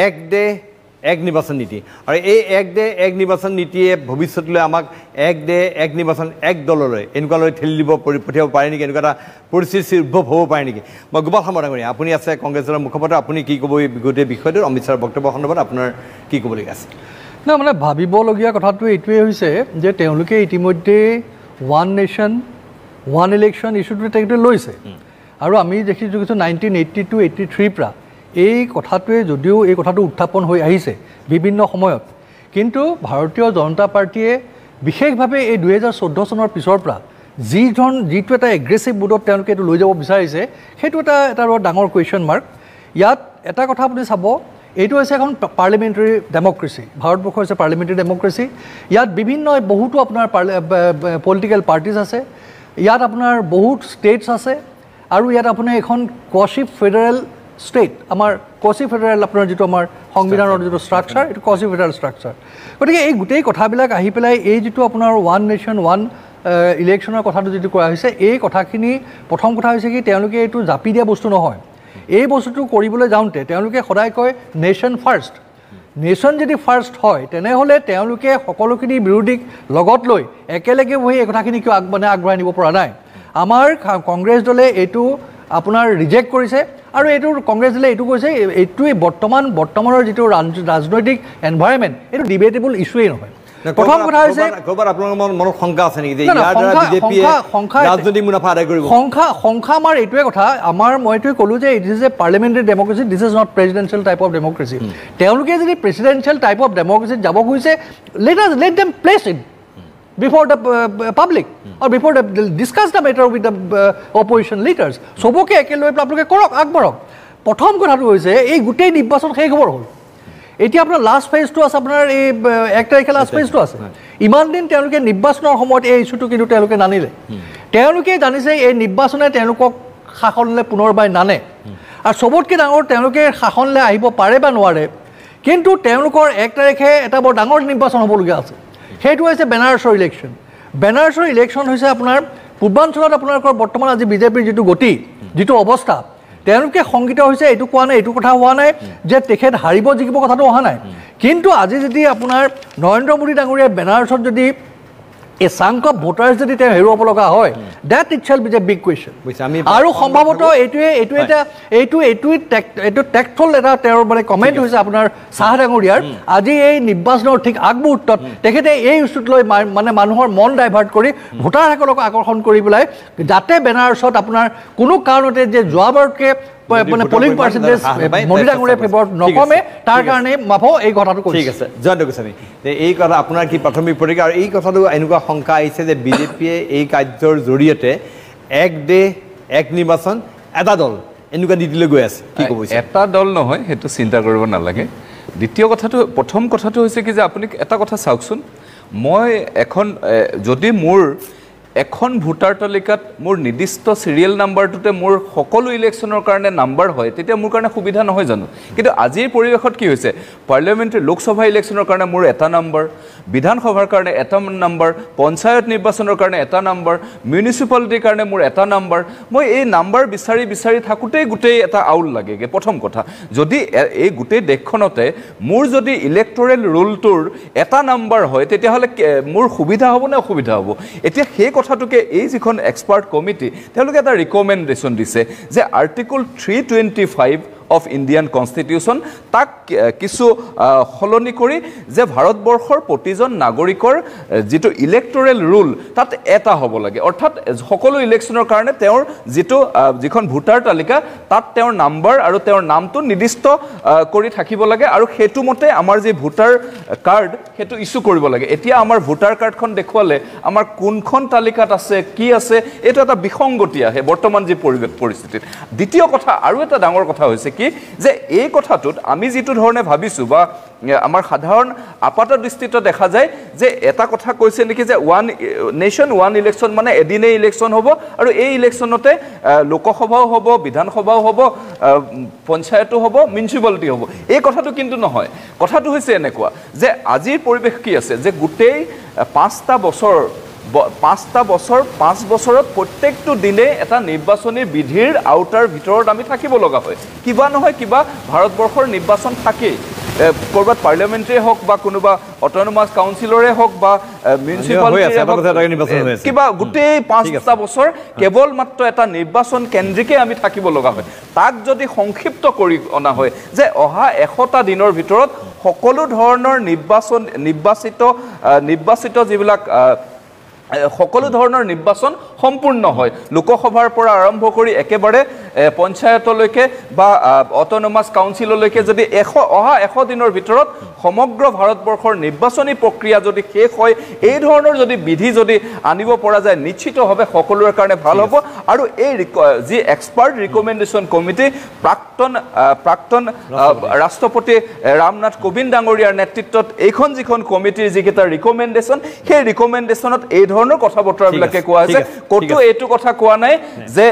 এক দেশ এক নিৰ্বাচন নীতি আৰু এই এক দেশ এক নিৰ্বাচন নীতিয়ে ভৱিষ্যতলৈ আমাক এক দেশ এক নিৰ্বাচন এক দললৈ এনেকুৱালৈ ঠেলি দিব পঠিয়াব পাৰে নেকি এনেকুৱা এটা পৰিস্থিতিৰ উদ্ভৱ হ'ব পাৰে নেকি মই গোপাল সামৰা কৰি আপুনি আছে কংগ্ৰেছ দলৰ মুখপাত্ৰ আপুনি কি ক'ব এই গোটেই বিষয়টো অমিত শ্বাহৰ বক্তব্য সন্দৰ্ভত আপোনাৰ কি ক'বলগীয়া আছে না মানে ভাবিবলগীয়া কথাটো এইটোৱে হৈছে যে তেওঁলোকে ইতিমধ্যে ওৱান নেশ্যন ওৱান ইলেকশ্যন ইছ্যুটো তেখেতে লৈছে আৰু আমি দেখিছোঁ 1982-83 পৰা এই কথাটোৱে যদিও এই কথাটো উত্থাপন হৈ আহিছে বিভিন্ন সময়ত কিন্তু ভাৰতীয় জনতা পাৰ্টীয়ে বিশেষভাৱে এই 2014 চনৰ পিছৰ পৰা যিটো এটা এগ্ৰেছিভ মুডত তেওঁলোকে এইটো লৈ যাব বিচাৰিছে সেইটো এটা ডাঙৰ কুৱেশ্যন মাৰ্ক ইয়াত এটা কথা আপুনি চাব এইটো হৈছে এখন পাৰ্লিমেণ্টাৰী ডেমক্ৰেচি ভাৰতবৰ্ষ হৈছে পাৰ্লিমেণ্টাৰী ডেমক্ৰেচি ইয়াত বহুতো আপোনাৰ পলিটিকেল পাৰ্টিজ আছে ইয়াত আপোনাৰ বহুত ষ্টেটছ আছে আৰু ইয়াত আপোনাৰ এখন কোৱাচি ফেডাৰেল ষ্টেট আমাৰ কোৱাচি ফেডাৰেল আপোনাৰ যিটো আমাৰ সংবিধানৰ যিটো ষ্ট্ৰাকচাৰ এইটো কোৱাচি ফেডাৰেল ষ্ট্ৰাকচাৰ গতিকে এই গোটেই কথাবিলাক আহি পেলাই এই যিটো আপোনাৰ ওৱান নেশ্যন ওৱান ইলেকশ্যনৰ কথাটো যিটো কৰা হৈছে এই কথাখিনি প্ৰথম কথা হৈছে কি তেওঁলোকে এইটো জাপি দিয়া বস্তু নহয় এই বস্তুটো কৰিবলৈ যাওঁতে তেওঁলোকে সদায় কয় নেশ্যন ফাৰ্ষ্ট নেশ্যন যদি ফাৰ্ষ্ট হয় তেনেহ'লে তেওঁলোকে সকলোখিনি বিৰোধীক লগত লৈ একেলগে বহি এই কথাখিনি কিয় আগবঢ়াই নিব পৰা নাই আমাৰ কংগ্ৰেছ দলে এইটো আপোনাৰ ৰিজেক্ট কৰিছে আৰু এইটো কংগ্ৰেছ দলে এইটো কৈছে এইটোৱে বৰ্তমানৰ যিটো ৰাজনৈতিক এনভাইৰনমেণ্ট এইটো ডিবেটেবল ইছ্যুৱেই নহয় প্ৰথম কথা হৈছে আপোনালোকৰ মনত শংকা আছে নেকি যে ইয়াৰ দ্বাৰা বিজেপিয়ে ৰাজনৈতিক মুনাফা আদায় কৰিব সংখ্যা আমাৰ এইটোৱে কথা মই এইটোৱে ক'লোঁ যে it is a parliamentary democracy this is not presidential type of democracy তেওঁলোকে যদি প্ৰেচিডেঞ্চিয়েল টাইপ অফ ডেমক্ৰেচিত যাব খুজিছে let them place it before the public or before the discuss the matter with the opposition leaders সবকে একে লৈ আপোনালোকে কৰক আগবঢ়ক প্ৰথম কথাটো হৈছে এই গোটেই নিৰ্বাচন শেষ হ'বৰ হ'ল এতিয়া আপোনাৰ লাষ্ট ফেজটো আছে আপোনাৰ এই 1 তাৰিখে লাষ্ট ফেজটো আছে ইমান দিন তেওঁলোকে নিৰ্বাচনৰ সময়ত এই ইছ্যুটো কিন্তু তেওঁলোকে নানিলে তেওঁলোকে জানিছে এই নিৰ্বাচনে তেওঁলোকক শাসনলৈ পুনৰবাৰ নানে আৰু সবতকৈ ডাঙৰ তেওঁলোকে শাসনলৈ আহিব পাৰে বা নোৱাৰে কিন্তু তেওঁলোকৰ 1 তাৰিখে এটা বৰ ডাঙৰ নিৰ্বাচন হ'বলগীয়া আছে সেইটো হৈছে বেনাৰছৰ ইলেকশ্যন হৈছে আপোনাৰ পূৰ্বাঞ্চলত আপোনালোকৰ বৰ্তমান আজি বিজেপিৰ যিটো গতি যিটো অৱস্থা তেওঁলোকে সংগীত হৈছে এইটো কোৱা নাই এইটো কথা হোৱা নাই যে তেখেত হাৰিব জিকিব কথাটো অহা নাই কিন্তু আজি যদি আপোনাৰ নৰেন্দ্ৰ মোদী ডাঙৰীয়া বেনাৰছত যদি এ চাংক অফ ভোটাৰ্ছ যদি তেওঁ হেৰুৱাব লগা হয় that it shall be a big question আৰু সম্ভৱতঃ এইটো টেক্টফুল এটা তেওঁৰ মানে কমেণ্ট হৈছে আপোনাৰ চাহ ডাঙৰীয়াৰ আজি এই নিৰ্বাচনৰ ঠিক আগমুহূৰ্তত তেখেতে এই ইছ্যুত লৈ মানে মানুহৰ মন ডাইভাৰ্ট কৰি ভোটাৰসকলক আকৰ্ষণ কৰি পেলাই যাতে বেনাৰছত আপোনাৰ কোনো কাৰণতে যে যোৱাবাৰতকৈ মানে পলিং পাৰ্চেণ্টেজ মোদী ডাঙৰীয়াৰ ফেভৰত নকমে তাৰ কাৰণে মাফো এই কথাটো ঠিক আছে জয়ন্ত গোস্বামী এই কথা আপোনাৰ কি প্ৰাথমিক প্ৰতিক্ৰিয়া আৰু এই কথাটো এনেকুৱা শংকা আহিছে যে বিজেপিয়ে এই কাৰ্যৰ জৰিয়তে এক দেশ এক নিৰ্বাচন এটা দল এনেকুৱা নীতিলৈ গৈ আছে কি ক'ব এটা দল নহয় সেইটো চিন্তা কৰিব নালাগে দ্বিতীয় কথাটো প্ৰথম কথাটো হৈছে কি যে আপুনি এটা কথা চাওকচোন মই এখন যদি মোৰ এখন ভোটাৰ তালিকাত মোৰ নিৰ্দিষ্ট সিৰিয়েল নাম্বাৰটোতে মোৰ সকলো ইলেকশ্যনৰ কাৰণে নাম্বাৰ হয় তেতিয়া মোৰ কাৰণে সুবিধা নহয় জানো কিন্তু আজিৰ পৰিৱেশত কি হৈছে পাৰ্লিয়ামেণ্টাৰী লোকসভা ইলেকশ্যনৰ কাৰণে মোৰ এটা নাম্বাৰ বিধানসভাৰ কাৰণে এটা নাম্বাৰ পঞ্চায়ত নিৰ্বাচনৰ কাৰণে এটা নাম্বাৰ মিউনিচিপালিটিৰ কাৰণে মোৰ এটা নাম্বাৰ মই এই নাম্বাৰ বিচাৰি থাকোঁতেই গোটেই এটা আউল লাগেগৈ প্ৰথম কথা যদি এই গোটেই দেশখনতে মোৰ যদি ইলেক্টৰেল ৰুলটোৰ এটা নাম্বাৰ হয় তেতিয়াহ'লে মোৰ সুবিধা হ'ব নে অসুবিধা হ'ব এতিয়া সেই কথাটোকে এই যিখন এক্সপাৰ্ট কমিটি তেওঁলোকে এটা ৰিকমেণ্ডেশ্যন দিছে যে আৰ্টিকল 325 of Indian Constitution তাক কিছু সলনি কৰি যে ভাৰতবৰ্ষৰ প্ৰতিজন নাগৰিকৰ যেটো ইলেক্টৰেল ৰুল তাত এটা হ'ব লাগে অৰ্থাৎ সকলো ইলেকশ্যনৰ কাৰণে তেওঁৰ যেটো যিখন ভোটাৰ তালিকা তাত তেওঁৰ নাম্বাৰ আৰু তেওঁৰ নামটো নিৰ্দিষ্ট কৰি থাকিব লাগে আৰু হেতু মতে আমাৰ যে ভোটাৰ কাৰ্ড হেতু ইস্যু কৰিব লাগে এতিয়া আমাৰ ভোটাৰ কাৰ্ডখন দেখুৱালে আমাৰ কোনখন তালিকাত আছে কি আছে এটা বিসংগতি আহে বৰ্তমান যে পৰিস্থিতিত দ্বিতীয় কথা আৰু এটা ডাঙৰ কথা হৈছে কি কি যে এই কথাটোত আমি যিটো ধৰণে ভাবিছোঁ বা আমাৰ সাধাৰণ আপাত দৃষ্টিত দেখা যায় যে এটা কথা কৈছে নেকি যে ওৱান নেশ্যন ওৱান ইলেকশ্যন মানে এদিনেই ইলেকশ্যন হ'ব আৰু এই ইলেকশ্যনতে লোকসভাও হ'ব বিধানসভাও হ'ব পঞ্চায়তো হ'ব মিউনিচিপালিটি হ'ব এই কথাটো কিন্তু নহয় কথাটো হৈছে এনেকুৱা যে আজিৰ পৰিৱেশ কি আছে যে গোটেই 5টা বছৰ 5 বছৰত প্ৰত্যেকটো দিনে এটা নিৰ্বাচনী বিধিৰ আউটাৰ ভিতৰত আমি থাকিব লগা হয় কিবা নহয় কিবা ভাৰতবৰ্ষৰ নিৰ্বাচন থাকেই কৰবাত পাৰ্লিয়ামেণ্টাৰী হওক বা কোনোবা অট'নমাছ কাউন্সিলৰে হওক বা মিউনিচিপালিটি কিবা গোটেই 5টা বছৰ কেৱল মাত্ৰ এটা নিৰ্বাচন কেন্দ্ৰিকে আমি থাকিব লগা হয় তাক যদি সংক্ষিপ্ত কৰি অনা হয় যে অহা 100টা দিনৰ ভিতৰত সকলো ধৰণৰ নিৰ্বাচিত যিবিলাক সকলো ধৰণৰ নিৰ্বাচন সম্পূৰ্ণ হয় লোকসভাৰ পৰা আৰম্ভ কৰি একেবাৰে পঞ্চায়তলৈকে বা অট'নমাছ কাউন্সিললৈকে যদি অহা 100 দিনৰ ভিতৰত সমগ্ৰ ভাৰতবৰ্ষৰ নিৰ্বাচনী প্ৰক্ৰিয়া যদি শেষ হয় এই ধৰণৰ যদি বিধি যদি আনিব পৰা যায় নিশ্চিতভাৱে সকলোৰে কাৰণে ভাল হ'ব আৰু এই যি এক্সপাৰ্ট ৰিকমেণ্ডেশ্যন কমিটি প্ৰাক্তন ৰাষ্ট্ৰপতি ৰামনাথ কোবিন্দ ডাঙৰীয়াৰ নেতৃত্বত এইখন যিখন কমিটিৰ যিকেইটা ৰিকমেণ্ডেশ্যন সেই ৰিকমেণ্ডেশ্যনত এই ধৰণৰ কথা বতৰাবিলাকে কোৱা হৈছে ক'তো এইটো কথা কোৱা নাই যে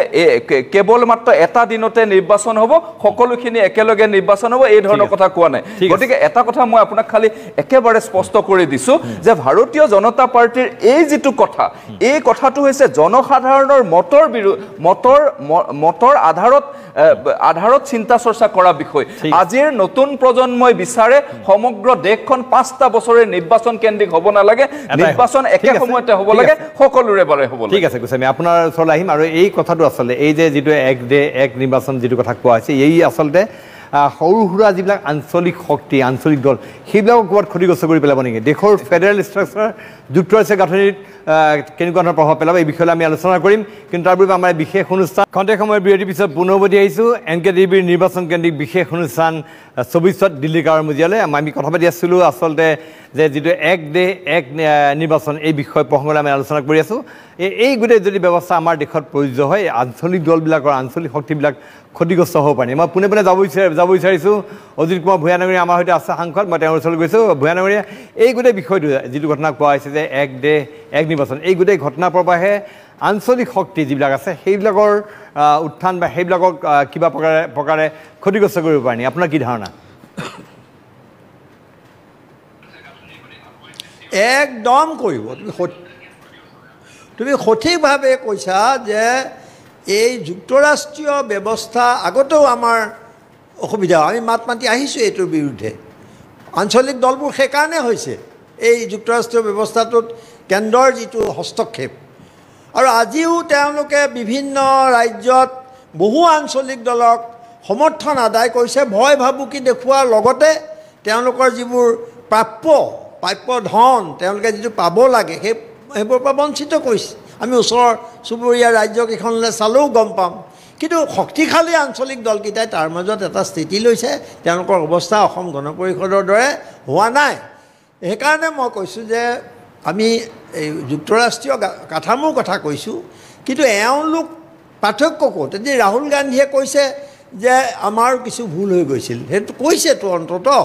কেৱল মাত্ৰ এটা দিনতে নিৰ্বাচন হ'ব সকলোখিনি একেলগে নিৰ্বাচন হ'ব এই ধৰণৰ কথা কোৱা নাই গতিকে এটা কথা মই আপোনাক খালি একেবাৰে স্পষ্ট কৰি দিছোঁ যে ভাৰতীয় জনতা পাৰ্টিৰ এই যিটো কথা এই কথাটো হৈছে জনসাধাৰণৰ মতৰ আধাৰত চিন্তা চৰ্চা কৰা বিষয় আজিৰ নতুন প্ৰজন্মই বিচাৰে সমগ্ৰ দেশখন 5টা বছৰে নিৰ্বাচন কেন্দ্ৰিক হ'ব নালাগে নিৰ্বাচন একে সময়তে হ'ব লাগে সকলোৰে বাবে হ'ব ঠিক আছে গোস্বামী আপোনাৰ ওচৰলৈ আহিম আৰু এই কথাটো আচলতে এই যে যিটো এক নিৰ্বাচন যিটো কথা কোৱা হৈছে এই আচলতে সৰু সুৰা যিবিলাক আঞ্চলিক শক্তি আঞ্চলিক দল সেইবিলাকক ক'ৰবাত ক্ষতিগ্ৰস্ত কৰি পেলাব নেকি দেশৰ ফেডাৰেল ষ্ট্ৰাকচাৰ যুক্তৰাষ্ট্ৰীয় গাঁথনিত কেনেকুৱা ধৰণৰ প্ৰভাৱ পেলাব এই বিষয়ে আমি আলোচনা কৰিম কিন্তু তাৰ পূৰ্বে আমাৰ বিশেষ অনুষ্ঠান খন্তেক সময়ৰ বিৰতিৰ পিছত পুনৰ উভতি আহিছোঁ NKTVৰ নিৰ্বাচন কেন্দ্ৰিক বিশেষ অনুষ্ঠান 24ত দিল্লী গাঁৱৰ মজিয়ালৈ আমি কথা পাতি আছিলোঁ আচলতে যে যিটো এক দেশ এক নিৰ্বাচন এই বিষয় প্ৰসংগলৈ আমি আলোচনা কৰি আছোঁ এই গোটেই যদি ব্যৱস্থা আমাৰ দেশত প্ৰযোজ্য হয় আঞ্চলিক দলবিলাকৰ আঞ্চলিক শক্তিবিলাক ক্ষতিগ্ৰস্ত হ'ব পাৰে মই পোনে পোনে যাব বিচাৰিছোঁ অজিত কুমাৰ ভূঞা ডাঙৰীয়া আমাৰ সৈতে আছে সাংসদ মই তেওঁৰ ওচৰলৈ গৈছোঁ ভূঞা ডাঙৰীয়া এই গোটেই বিষয়টো যিটো ঘটনা কোৱা হৈছে যে এক দেশ এক নিৰ্বাচন এই গোটেই ঘটনা প্ৰবাহে আঞ্চলিক শক্তি যিবিলাক আছে সেইবিলাকৰ উত্থান বা সেইবিলাকক কিবা প্ৰকাৰে ক্ষতিগ্ৰস্ত কৰিব পাৰে নি আপোনাৰ কি ধাৰণা একদম কৰিব তুমি সঠিকভাৱে কৈছা যে এই যুক্তৰাষ্ট্ৰীয় ব্যৱস্থা আগতেও আমাৰ অসুবিধা আমি মাত মাতি আহিছোঁ এইটোৰ বিৰুদ্ধে আঞ্চলিক দলবোৰ সেইকাৰণে হৈছে এই যুক্তৰাষ্ট্ৰীয় ব্যৱস্থাটোত কেন্দ্ৰৰ যিটো হস্তক্ষেপ আৰু আজিও তেওঁলোকে বিভিন্ন ৰাজ্যত বহু আঞ্চলিক দলক সমৰ্থন আদায় কৰিছে ভয় ভাবুকি দেখুওৱাৰ লগতে তেওঁলোকৰ যিবোৰ প্ৰাপ্য ধন তেওঁলোকে যিটো পাব লাগে সেইবোৰৰ পৰা বঞ্চিত কৰিছে আমি ওচৰৰ চুবুৰীয়া ৰাজ্যকেইখনলৈ চালেও গম পাম কিন্তু শক্তিশালী আঞ্চলিক দলকেইটাই তাৰ মাজত এটা স্থিতি লৈছে তেওঁলোকৰ অৱস্থা অসম গণ পৰিষদৰ দৰে হোৱা নাই সেইকাৰণে মই কৈছোঁ যে আমি এই যুক্তৰাষ্ট্ৰীয় কাঠামোৰ কথা কৈছোঁ কিন্তু এওঁলোক পাৰ্থক্য ক'ত এতিয়া ৰাহুল গান্ধীয়ে কৈছে যে আমাৰ কিছু ভুল হৈ গৈছিল সেইটো কৈছেতো অন্ততঃ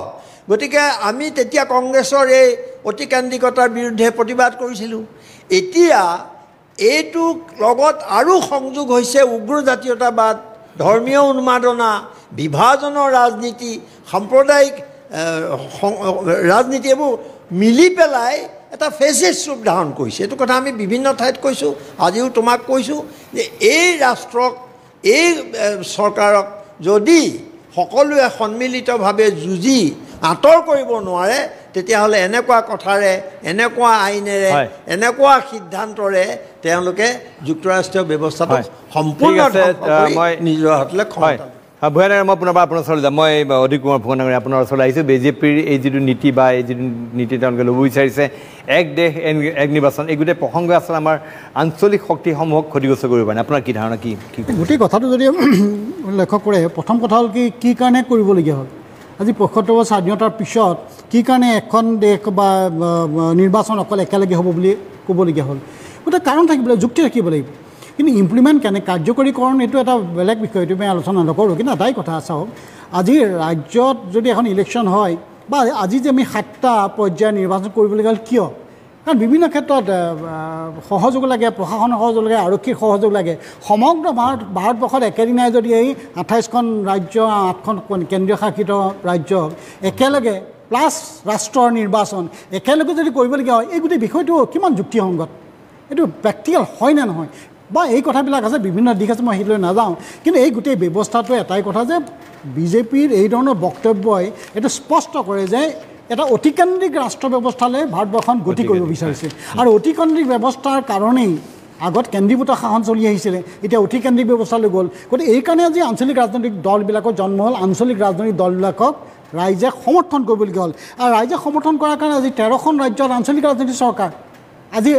গতিকে আমি তেতিয়া কংগ্ৰেছৰ এই অতিকেন্দ্ৰিকতাৰ বিৰুদ্ধে প্ৰতিবাদ কৰিছিলোঁ এতিয়া এইটো লগত আৰু সংযোগ হৈছে উগ্ৰ জাতীয়তাবাদ ধৰ্মীয় উন্মাদনা বিভাজনৰ ৰাজনীতি সাম্প্ৰদায়িক ৰাজনীতি এইবোৰ মিলি পেলাই এটা ফেচিষ্ট ৰূপ ধাৰণ কৰিছে এইটো কথা আমি বিভিন্ন ঠাইত কৈছোঁ আজিও তোমাক কৈছোঁ যে এই ৰাষ্ট্ৰক এই চৰকাৰক যদি সকলোৱে সন্মিলিতভাৱে যুঁজি আঁতৰ কৰিব নোৱাৰে তেতিয়াহ'লে এনেকুৱা কথাৰে এনেকুৱা আইনেৰে এনেকুৱা সিদ্ধান্তৰে তেওঁলোকে যুক্তৰাষ্ট্ৰীয় ব্যৱস্থাটো সম্পূৰ্ণ নিজৰ হাতলৈ ক্ষমতা ভূঞা ডাঙৰীয়া মই পুনৰবাৰ আপোনাৰ ওচৰলৈ যাম মই অধিক কুমাৰ ভূঞা ডাঙৰীয়া আপোনাৰ ওচৰলৈ আহিছোঁ বিজেপিৰ এই যিটো নীতি বা এই যিটো নীতি তেওঁলোকে ল'ব বিচাৰিছে এক দেশ এক নিৰ্বাচন এই গোটেই প্ৰসংগ আচলতে আমাৰ আঞ্চলিক শক্তিসমূহক ক্ষতিগ্ৰস্ত কৰিব পাৰে আপোনাৰ কি ধাৰণা কি গোটেই কথাটো যদি লক্ষ্য কৰে প্ৰথম কথা হ'ল কি কাৰণে কৰিবলগীয়া হ'ল আজি ৭৫ স্বাধীনতাৰ পিছত কি কাৰণে এখন দেশ বা নিৰ্বাচন অকল একেলগে হ'ব বুলি ক'বলগীয়া হ'ল গোটেই কাৰণ থাকিব লাগিব যুক্তি থাকিব লাগিব কিন্তু ইমপ্লিমেণ্ট কাৰ্যকৰীকৰণ এইটো এটা বেলেগ বিষয়, এইটো মই আলোচনা নকৰোঁ। কিন্তু এটাই কথা চাওক, আজি ৰাজ্যত যদি এখন ইলেকশ্যন হয় বা আজি যে আমি 7টা পৰ্যায়ৰ নিৰ্বাচন কৰিবলগীয়া হ'ল, কিয়? কাৰণ বিভিন্ন ক্ষেত্ৰত সহযোগ লাগে, প্ৰশাসনৰ সহযোগ লাগে, আৰক্ষীৰ সহযোগ লাগে। সমগ্ৰ ভাৰতবৰ্ষত একেদিনাই যদি এই 28খন ৰাজ্য 8খন কেন্দ্ৰীয় শাসিত ৰাজ্যক একেলগে প্লাছ ৰাষ্ট্ৰৰ নিৰ্বাচন একেলগে যদি কৰিবলগীয়া হয়, এই গোটেই বিষয়টো কিমান যুক্তিসংগত? এইটো প্ৰেক্টিকেল হয় নে নহয়? বা এই কথাবিলাক আছে, বিভিন্ন দিশ আছে, মই সেইলৈ নাযাওঁ। কিন্তু এই গোটেই ব্যৱস্থাটো এটাই কথা যে বিজেপিৰ এই ধৰণৰ বক্তব্যই এইটো স্পষ্ট কৰে যে এটা অতিকেন্দ্ৰিক ৰাষ্ট্ৰ ব্যৱস্থালৈ ভাৰতবৰ্ষখন গতি কৰিব বিচাৰিছে। আৰু অতিকেন্দ্ৰিক ব্যৱস্থাৰ কাৰণেই আগত কেন্দ্ৰীভূত শাসন চলি আহিছিলে, এতিয়া অতিকেন্দ্ৰিক ব্যৱস্থালৈ গ'ল। গতিকে এইকাৰণে আজি আঞ্চলিক ৰাজনৈতিক দলবিলাকৰ জন্ম হ'ল, আঞ্চলিক ৰাজনৈতিক দলবিলাকক ৰাইজে সমৰ্থন কৰিবলগীয়া হ'ল। আৰু ৰাইজে সমৰ্থন কৰাৰ কাৰণে আজি 13খন ৰাজ্যত আঞ্চলিক ৰাজনৈতিক চৰকাৰ। আজি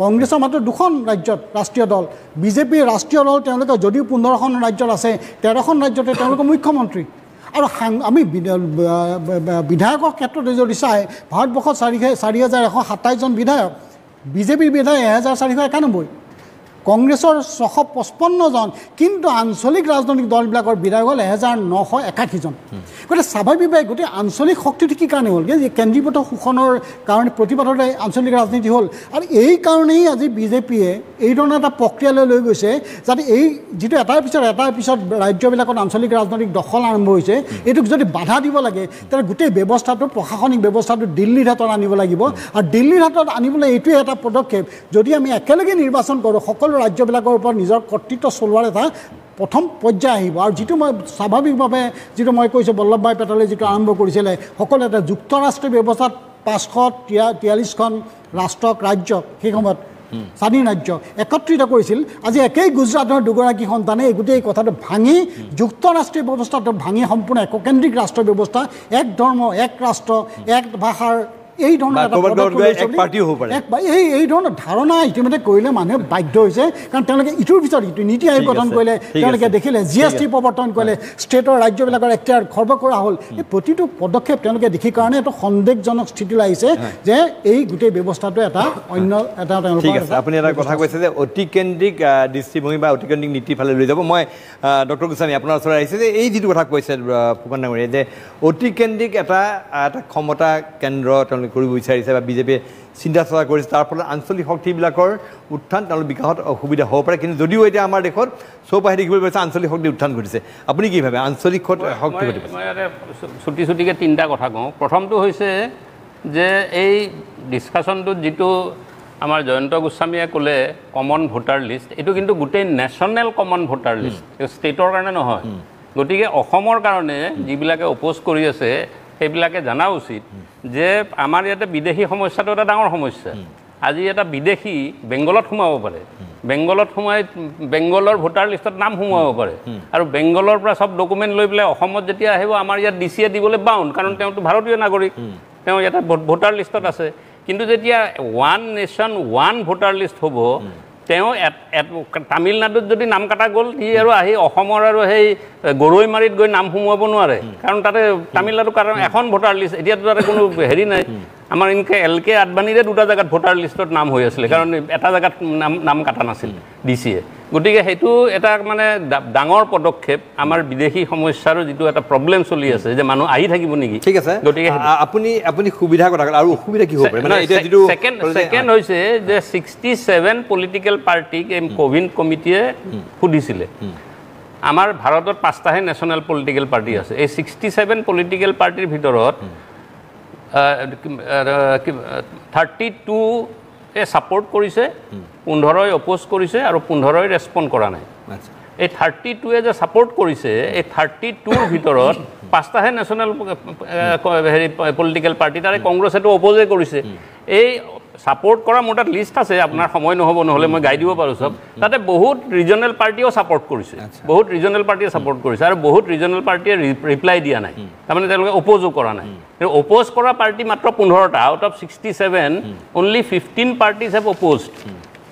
কংগ্ৰেছৰ মাত্ৰ 2খন ৰাজ্যত ৰাষ্ট্ৰীয় দল, বিজেপিৰ ৰাষ্ট্ৰীয় দল তেওঁলোকে যদিও 15খন ৰাজ্যত আছে, 13খন ৰাজ্যতে তেওঁলোকৰ মুখ্যমন্ত্ৰী। আৰু আমি বিধায়কৰ ক্ষেত্ৰতে যদি চাই, ভাৰতবৰ্ষত 4,127জন বিধায়ক, বিজেপিৰ বিধায়ক 1,491, কংগ্ৰেছৰ 655জন, কিন্তু আঞ্চলিক ৰাজনৈতিক দলবিলাকৰ বিধায়ক হ'ল 1,981জন। গতিকে স্বাভাৱিকভাৱে গোটেই আঞ্চলিক শক্তিটো কি কাৰণে হ'ল? যে কেন্দ্ৰীভূত শোষণৰ কাৰণে প্ৰতিবাদতে আঞ্চলিক ৰাজনীতি হ'ল। আৰু এই কাৰণেই আজি বিজেপিয়ে এই ধৰণৰ এটা প্ৰক্ৰিয়ালৈ লৈ গৈছে, যাতে এই যিটো এটাৰ পিছত ৰাজ্যবিলাকত আঞ্চলিক ৰাজনৈতিক দখল আৰম্ভ হৈছে, এইটোক যদি বাধা দিব লাগে, তেতিয়া গোটেই ব্যৱস্থাটো, প্ৰশাসনিক ব্যৱস্থাটো দিল্লীৰ হাতত আনিব লাগিব। আৰু দিল্লীৰ হাতত আনিবলৈ এইটোৱে এটা পদক্ষেপ। যদি আমি একেলগে নিৰ্বাচন কৰোঁ, সকলো ৰাজ্যবিলাকৰ ওপৰত নিজৰ কৰ্তৃত্ব চলোৱাৰ এটা প্ৰথম পৰ্যায় আহিব। আৰু যিটো মই স্বাভাৱিকভাৱে যিটো মই কৈছোঁ, বল্লভভাই পেটেলে যিটো আৰম্ভ কৰিছিলে, সকলো এটা যুক্তৰাষ্ট্ৰীয় ব্যৱস্থাত 543খন ৰাষ্ট্ৰক, ৰাজ্যক সেই সময়ত স্বাধীন ৰাজ্য একত্ৰিত কৰিছিল। আজি একেই গুজৰাটৰ 2গৰাকী সন্তানে এই গোটেই কথাটো ভাঙি যুক্তৰাষ্ট্ৰীয় ব্যৱস্থাটো ভাঙি সম্পূৰ্ণ এককেন্দ্ৰিক ৰাষ্ট্ৰ ব্যৱস্থা, এক ধৰ্ম, এক ৰাষ্ট্ৰ, এক ভাষাৰ এই ধৰণৰ এই ধৰণৰ ধাৰণা ইতিমধ্যে কৰিলে মানুহে বাধ্য হৈছে। কাৰণ তেওঁলোকে ইটোৰ পিছত ইটো নীতি আয়োগ গঠন কৰিলে, তেওঁলোকে দেখিলে GST প্ৰৱৰ্তন কৰিলে, ষ্টেটৰ ৰাজ্যবিলাকৰ এখতিয়াৰ খৰ্ব কৰা হ'ল। এই প্ৰতিটো পদক্ষেপ তেওঁলোকে দেখি কাৰণে এটা সন্দেহজনক স্থিতিলৈ আহিছে যে এই গোটেই ব্যৱস্থাটো এটা অন্য এটা ঠিক আছে। আপুনি এটা কথা কৈছে যে অতিকেন্দ্ৰিক দৃষ্টিভংগী বা অতিকেন্দ্ৰিক নীতিৰ ফালে লৈ যাব। মই ডক্টৰ গোস্বামী আপোনাৰ ওচৰত আহিছে যে এই যিটো কথা কৈছে ফুকন ডাঙৰীয়াই, যে অতিকেন্দ্ৰিক এটা ক্ষমতা কেন্দ্ৰ তেওঁলোকে কৰিব বিচাৰিছে বা বিজেপিয়ে চিন্তা চৰ্চা কৰিছে, তাৰ ফলত আঞ্চলিক শক্তিবিলাকৰ উত্থান, তেওঁলোকৰ বিকাশত অসুবিধা হ'ব পাৰে। কিন্তু যদিও এতিয়া আমাৰ দেশত চৌপাশে দেখিবলৈ পাইছে আঞ্চলিক শক্তি উত্থান ঘটিছে, আপুনি কি ভাবে আঞ্চলিক শক্তি ঘটিছে? মই ইয়াতে চুটিকৈ 3টা কথা কওঁ। প্ৰথমটো হৈছে যে এই ডিছকাশ্যনটোত যিটো আমাৰ জয়ন্ত গোস্বামীয়ে ক'লে কমন ভোটাৰ লিষ্ট, এইটো কিন্তু গোটেই নেশ্যনেল কমন ভোটাৰ লিষ্ট, ষ্টেটৰ কাৰণে নহয়। গতিকে অসমৰ কাৰণে যিবিলাকে অপ'জ কৰি আছে সেইবিলাকে জনা উচিত যে আমাৰ ইয়াতে বিদেশী সমস্যাটো এটা ডাঙৰ সমস্যা। আজি এটা বিদেশী বেংগলত সোমাব পাৰে, বেংগলত সোমাই বেংগলৰ ভোটাৰ লিষ্টত নাম সোমাব পাৰে, আৰু বেংগলৰ পৰা চব ডকুমেণ্ট লৈ পেলাই অসমত যেতিয়া আহিব আমাৰ ইয়াত DCয়ে দিবলৈ বাউণ্ড, কাৰণ তেওঁতো ভাৰতীয় নাগৰিক, তেওঁ ইয়াতে ভোটাৰ লিষ্টত আছে। কিন্তু যেতিয়া one nation one voter list হ'ব, তেওঁ তামিলনাডুত যদি নাম কটা গ'ল, সি আৰু আহি অসমৰ আৰু সেই গৰৈমাৰীত গৈ নাম সোমোৱাব নোৱাৰে, কাৰণ তাতে তামিলনাডু কাৰণ এখন ভোটাৰ লিষ্ট, এতিয়াতো তাতে কোনো হেৰি নাই। আমাৰ এনেকৈ LK আদবানীৰে 2টা জেগাত ভোটাৰ লিষ্টত নাম হৈ আছিলে, কাৰণ এটা জেগাত নাম কটা নাছিল DCয়ে। গতিকে সেইটো এটা মানে ডাঙৰ পদক্ষেপ আমাৰ বিদেশী সমস্যাৰো যিটো এটা প্ৰব্লেম চলি আছে যে মানুহ আহি থাকিব নেকি। ঠিক আছে, গতিকে আপুনি সুবিধাৰ কথা ক'লে, আৰু অসুবিধা কি হ'ব পাৰে? মানে এতিয়া যিটো ছেকেণ্ড হৈছে যে 67 পলিটিকেল পাৰ্টিক এই কোভিড কমিটিয়ে সুধিছিলে। আমাৰ ভাৰতত 5টাহে নেশ্যনেল পলিটিকেল পাৰ্টি আছে। এই 67 পলিটিকেল পাৰ্টিৰ ভিতৰত 32 ছাপোৰ্ট কৰিছে, 15ই অপ'জ কৰিছে, আৰু 15ই ৰেছপণ্ড কৰা নাই। এই 32য়ে যে ছাপোৰ্ট কৰিছে, এই 32ৰ ভিতৰত 5টাহে নেশ্যনেল হেৰি পলিটিকেল পাৰ্টি, তাৰে কংগ্ৰেছেতো অপ'জে কৰিছে। এই ছাপোৰ্ট কৰা মোৰ তাত লিষ্ট আছে, আপোনাৰ সময় নহ'ব, নহ'লে মই গাই দিব পাৰোঁ চব। তাতে বহুত ৰিজনেল পাৰ্টিও ছাপোৰ্ট কৰিছে, বহুত ৰিজনেল পাৰ্টিয়ে ছাপোৰ্ট কৰিছে, আৰু বহুত ৰিজনেল পাৰ্টিয়ে ৰিপ্লাই দিয়া নাই, তাৰমানে তেওঁলোকে অপ'জো কৰা নাই। কিন্তু অপ'জ কৰা পাৰ্টি মাত্ৰ 15টা, out of 67 only 15 parties have opposed.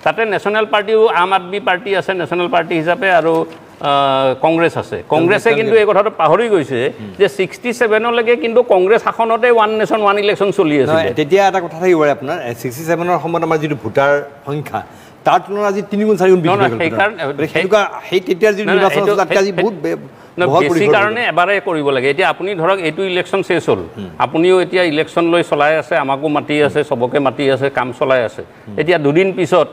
তাতে নেশ্যনেল পাৰ্টিও আম আদমি পাৰ্টি আছে নেশ্যনেল পাৰ্টি হিচাপে, আৰু কংগ্ৰেছ আছে। কংগ্ৰেছে কিন্তু এই কথাটো পাহৰি গৈছে যে 67লৈকে কিন্তু কংগ্ৰেছ শাসনতে ওৱান নেশ্যন ওৱান ইলেকশ্যন চলি আছে। তেতিয়া এটা কথা থাকিব পাৰে আপোনাৰ 67ৰ সময়ত আমাৰ যিটো ভোটাৰ সংখ্যা, তাৰ তুলনাত আজি 3 গুণ 4 গুণ বৃদ্ধি হৈ গ'ল। সেই তেতিয়াৰ যি নিৰ্বাচন আছিল তাতকৈ আজি বহুত বেছি কাৰণে এবাৰে কৰিব লাগে। এতিয়া আপুনি ধৰক এইটো ইলেকশ্যন শেষ হ'ল, আপুনিও এতিয়া ইলেকশ্যন লৈ চলাই আছে, আমাকো মাতি আছে, চবকে মাতি আছে, কাম চলাই আছে। এতিয়া দুদিন পিছত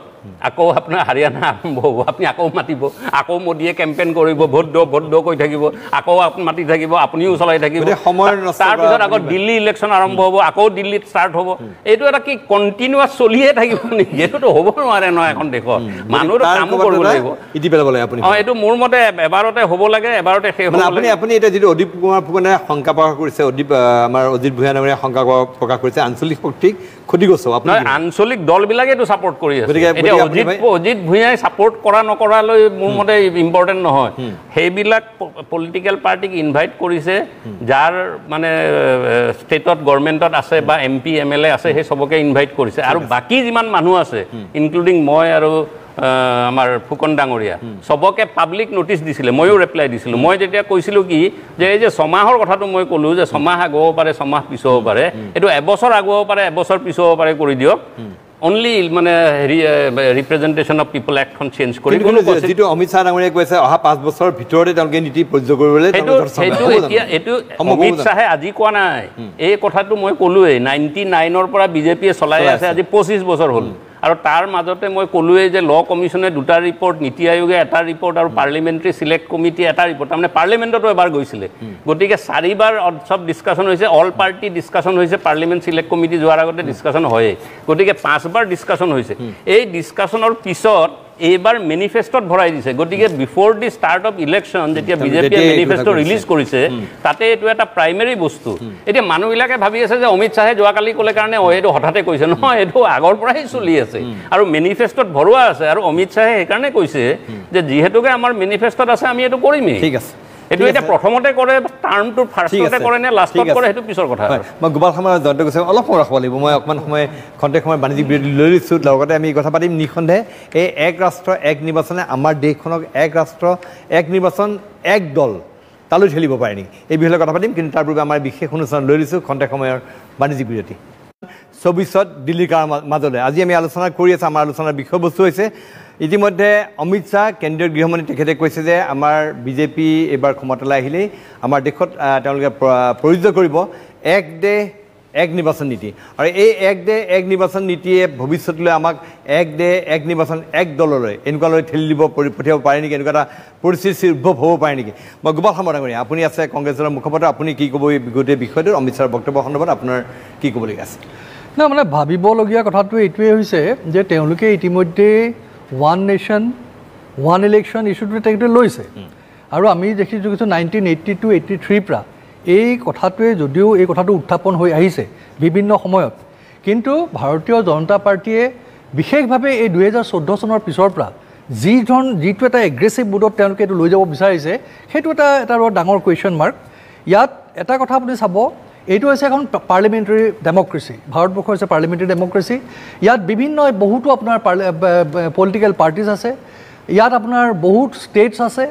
আকৌ আপোনাৰ হাৰিয়ানা আৰম্ভ হ'ব, আপুনি আকৌ মাতিব, আকৌ মোদীয়ে কেম্পেইন কৰিব, ভোট দিয়ক কৈ থাকিব, আকৌ মাতি থাকিব, আপুনিও চলাই থাকিব। তাৰপিছত আকৌ দিল্লী ইলেকশ্যন আৰম্ভ হ'ব, আকৌ দিল্লীত ষ্টাৰ্ট হ'ব। এইটো এটা কি কণ্টিনিউৱাছ চলিয়ে থাকিব নেকি? এইটোতো হ'ব নোৱাৰে নহয় এখন দেশত। মানুহ কাম কৰিব লাগিব। এইটো মোৰ মতে এবাৰতে হ'ব লাগে, এবাৰতে শেষ হ'ব লাগে। আপুনি এতিয়া যিটো অদীপ কুমাৰ ফুকনে শংকা প্ৰকাশ কৰিছে, আমাৰ অজিত ভূঞা নামেৰে শংকা প্ৰকাশ কৰিছে আঞ্চলিক শক্তিক ক্ষতিগ্ৰস্ত। আঞ্চলিক দলবিলাকেতো ছাপোৰ্ট কৰি আছে। অজিত ভূঞাই ছাপোৰ্ট কৰা নকৰালৈ মোৰ মতে ইম্পৰ্টেণ্ট নহয়। সেইবিলাক পলিটিকেল পাৰ্টিক ইনভাইট কৰিছে, যাৰ মানে ষ্টেটত গভৰ্ণমেণ্টত আছে বা MP MLA আছে, সেই চবকে ইনভাইট কৰিছে। আৰু বাকী যিমান মানুহ আছে ইনক্লুডিং মই আৰু আমাৰ ফুকন ডাঙৰীয়া চবকে পাব্লিক নটিচ দিছিলে, ময়ো ৰিপ্লাই দিছিলোঁ। মই যেতিয়া কৈছিলোঁ কি যে এই যে ছমাহৰ কথাটো মই ক'লোঁ যে ছমাহ আগুৱাব পাৰে, ছমাহ পিছুৱাব পাৰে, এইটো এবছৰ আগুৱাব পাৰে, এবছৰ পিছুৱাব পাৰে কৰি দিয়ক। অনলি মানে হেৰি ৰিপ্ৰেজেণ্টেশ্যন অফ পিপল এক্টখন চেঞ্জ কৰি যিটো অমিত শ্বাহ ডাঙৰীয়াই কৈছে অহা 5 বছৰৰ ভিতৰতে তেওঁলোকে নীতি প্ৰযোগ কৰিবলৈ, এইটো অমিত শ্বাহে আজি কোৱা নাই, এই কথাটো মই ক'লোৱেই। 99ৰ পৰা বিজেপিয়ে চলাই আছে, আজি 25 বছৰ হ'ল। আৰু তাৰ মাজতে মই ক'লোৱেই যে ল কমিশ্যনে 2টা ৰিপৰ্ট, নীতি আয়োগে 1টা ৰিপৰ্ট আৰু পাৰ্লিমেণ্টাৰী চিলেক্ট কমিটি 1টা ৰিপৰ্ট, তাৰমানে পাৰ্লিমেণ্টতো এবাৰ গৈছিলে। গতিকে 4বাৰ চব ডিছকাশ্যন হৈছে, অল পাৰ্টি ডিছকাশ্যন হৈছে, পাৰ্লিমেণ্ট চিলেক্ট কমিটি যোৱাৰ আগতে ডিছকাশ্যন হয়েই। গতিকে 5বাৰ ডিছকাশ্যন হৈছে। এই ডিছকাশ্যনৰ পিছত এইবাৰ মেনিফেষ্টত ভৰাই দিছে। গতিকে before the start of election যেতিয়া বিজেপিয়ে মেনিফেষ্ট ৰিলিজ কৰিছে, তাতে এইটো এটা প্ৰাইমেৰী বস্তু। এতিয়া মানুহবিলাকে ভাবি আছে যে অমিত শ্বাহে যোৱাকালি ক'লে কাৰণে এইটো হঠাতে কৈছে, নহয়, এইটো আগৰ পৰাই চলি আছে আৰু মেনিফেষ্টত ভৰোৱা আছে। আৰু অমিত শ্বাহে সেইকাৰণে কৈছে যে যিহেতুকে আমাৰ মেনিফেষ্টত আছে, আমি এইটো কৰিমেই। ঠিক আছে, এইটো এতিয়া প্ৰথমতে কৰে, টাৰ্মটো ফাৰ্ষ্টতে কৰে নে লাষ্টত কৰে, সেইটো পিছৰ কথা। মই গোপাল শৰ্মাৰ জয়ন্ত কৈছে অলপ সময় ৰাখিব লাগিব। মই অকণমান খন্তেক সময় বাণিজ্যিক বিৰতি লৈ লৈছোঁ, লগতে আমি কথা পাতিম নিঃসন্দেহে এই এক ৰাষ্ট্ৰ এক নিৰ্বাচনে আমাৰ দেশখনক এক ৰাষ্ট্ৰ এক নিৰ্বাচন এক দল তালৈ ঠেলিব পাৰে নেকি, এই বিষয়ে কথা পাতিম। কিন্তু তাৰ পূৰ্বে আমাৰ বিশেষ অনুষ্ঠান লৈ লৈছোঁ খন্তেক সময়ৰ বাণিজ্যিক বিৰতি। 24 দিল্লীৰ কাৰ মাজলৈ আজি আমি আলোচনা কৰি আছোঁ। আমাৰ আলোচনাৰ বিষয়বস্তু হৈছে ইতিমধ্যে অমিত শ্বাহ কেন্দ্ৰীয় গৃহমন্ত্ৰী তেখেতে কৈছে যে আমাৰ বিজেপি এইবাৰ ক্ষমতালৈ আহিলেই আমাৰ দেশত তেওঁলোকে প্ৰয়োজ্য কৰিব এক দেশ এক নিৰ্বাচন নীতি। আৰু এই এক দেশ এক নিৰ্বাচন নীতিয়ে ভৱিষ্যতলৈ আমাক এক দেশ এক নিৰ্বাচন এক দললৈ এনেকুৱালৈ ঠেলি দিব পঠিয়াব পাৰে নেকি, এনেকুৱা এটা পৰিস্থিতিৰ উদ্ভৱ হ'ব পাৰে নেকি। মই গোপাল শৰ্মা ডাঙৰীয়া, আপুনি আছে কংগ্ৰেছ দলৰ মুখপাত্ৰ, আপুনি কি ক'ব এই গোটেই বিষয়টোত অমিত শ্বাহৰ বক্তব্য সন্দৰ্ভত আপোনাৰ কি ক'বলগীয়া আছে? না মানে ভাবিবলগীয়া কথাটো এইটোৱে হৈছে যে তেওঁলোকে ইতিমধ্যে ওৱান নেশ্যন ওৱান ইলেকশ্যন ইছ্যুটো তেখেতে লৈছে। আৰু আমি দেখিছোঁ 1982-83 পৰা এই কথাটোৱে যদিও এই কথাটো উত্থাপন হৈ আহিছে বিভিন্ন সময়ত, কিন্তু ভাৰতীয় জনতা পাৰ্টীয়ে বিশেষভাৱে এই 2014 চনৰ পিছৰ পৰা যিটো এটা এগ্ৰেছিভ মুডত তেওঁলোকে এইটো লৈ যাব বিচাৰিছে, সেইটো এটা ডাঙৰ কুৱেশ্যন মাৰ্ক। ইয়াত এটা কথা আপুনি চাব, এইটো হৈছে এখন পাৰ্লিমেণ্টাৰী ডেমক্ৰেচি। ভাৰতবৰ্ষ হৈছে পাৰ্লিমেণ্টাৰী ডেমক্ৰেচি। ইয়াত বহুতো আপোনাৰ পলিটিকেল পাৰ্টিজ আছে, ইয়াত আপোনাৰ বহুত ষ্টেটছ আছে,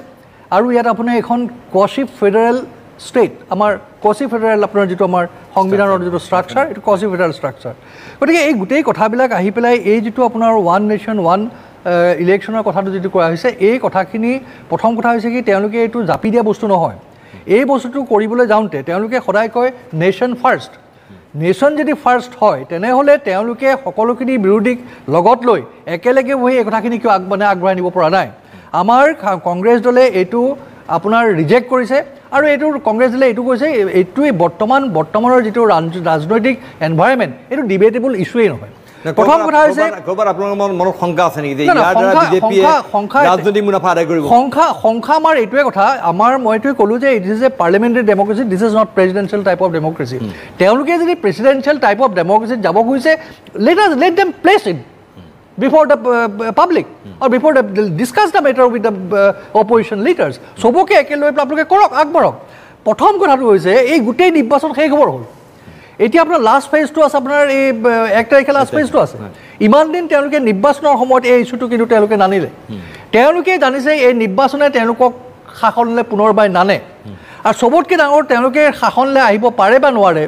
আৰু ইয়াত আপোনাৰ এখন কোৱাচি ফেডাৰেল ষ্টেট, আমাৰ কোৱাচি ফেডাৰেল আপোনাৰ যিটো আমাৰ সংবিধানৰ যিটো ষ্ট্ৰাকচাৰ, এইটো কোৱাচি ফেডাৰেল ষ্ট্ৰাকচাৰ। গতিকে এই গোটেই কথাবিলাক আহি পেলাই এই যিটো আপোনাৰ ওৱান নেশ্যন ওৱান ইলেকশ্যনৰ কথাটো যিটো কৰা হৈছে, এই কথাখিনি প্ৰথম কথা হৈছে কি তেওঁলোকে এইটো জাপি দিয়া বস্তু নহয়। এই বস্তুটো কৰিবলৈ যাওঁতে তেওঁলোকে সদায় কয় নেশ্যন ফাৰ্ষ্ট। নেশ্যন যদি ফাৰ্ষ্ট হয় তেনেহ'লে তেওঁলোকে সকলোখিনি বিৰোধীক লগত লৈ একেলগে বহি এই কথাখিনি কিয় আগবঢ়াই নিব পৰা নাই। আমাৰ কংগ্ৰেছ দলে এইটো আপোনাৰ ৰিজেক্ট কৰিছে, আৰু এইটো কংগ্ৰেছ দলে এইটো কৈছে এইটোৱে বৰ্তমানৰ যিটো ৰাজনৈতিক এনভাইৰনমেণ্ট, এইটো ডিবেটেবল ইছ্যুৱেই নহয়। প্ৰথম কথা হৈছে সংখ্যা আমাৰ এইটোৱে কথা, মই এইটোৱে ক'লোঁ যে it is a parliamentary democracy, this is not presidential type of democracy. তেওঁলোকে যদি প্ৰেচিডেঞ্চিয়েল টাইপ অফ ডেমক্ৰেচিত যাব খুজিছে, let them place it before the public or before the discuss the matter with the opposition leaders. সবকে একে লৈ আপোনালোকে কৰক, আগবাঢ়ক। প্ৰথম কথাটো হৈছে এই গোটেই নিৰ্বাচন শেষ হ'বৰ হ'ল, এতিয়া আপোনাৰ লাষ্ট ফেজটো আছে, আপোনাৰ এই 1 তাৰিখে লাষ্ট ফেজটো আছে। ইমান দিন তেওঁলোকে নিৰ্বাচনৰ সময়ত এই ইছ্যুটো কিন্তু তেওঁলোকে নানিলে। তেওঁলোকে জানিছে এই নিৰ্বাচনে তেওঁলোকক শাসনলৈ পুনৰবাৰ নানে, আৰু চবতকৈ ডাঙৰ তেওঁলোকে শাসনলৈ আহিব পাৰে বা নোৱাৰে,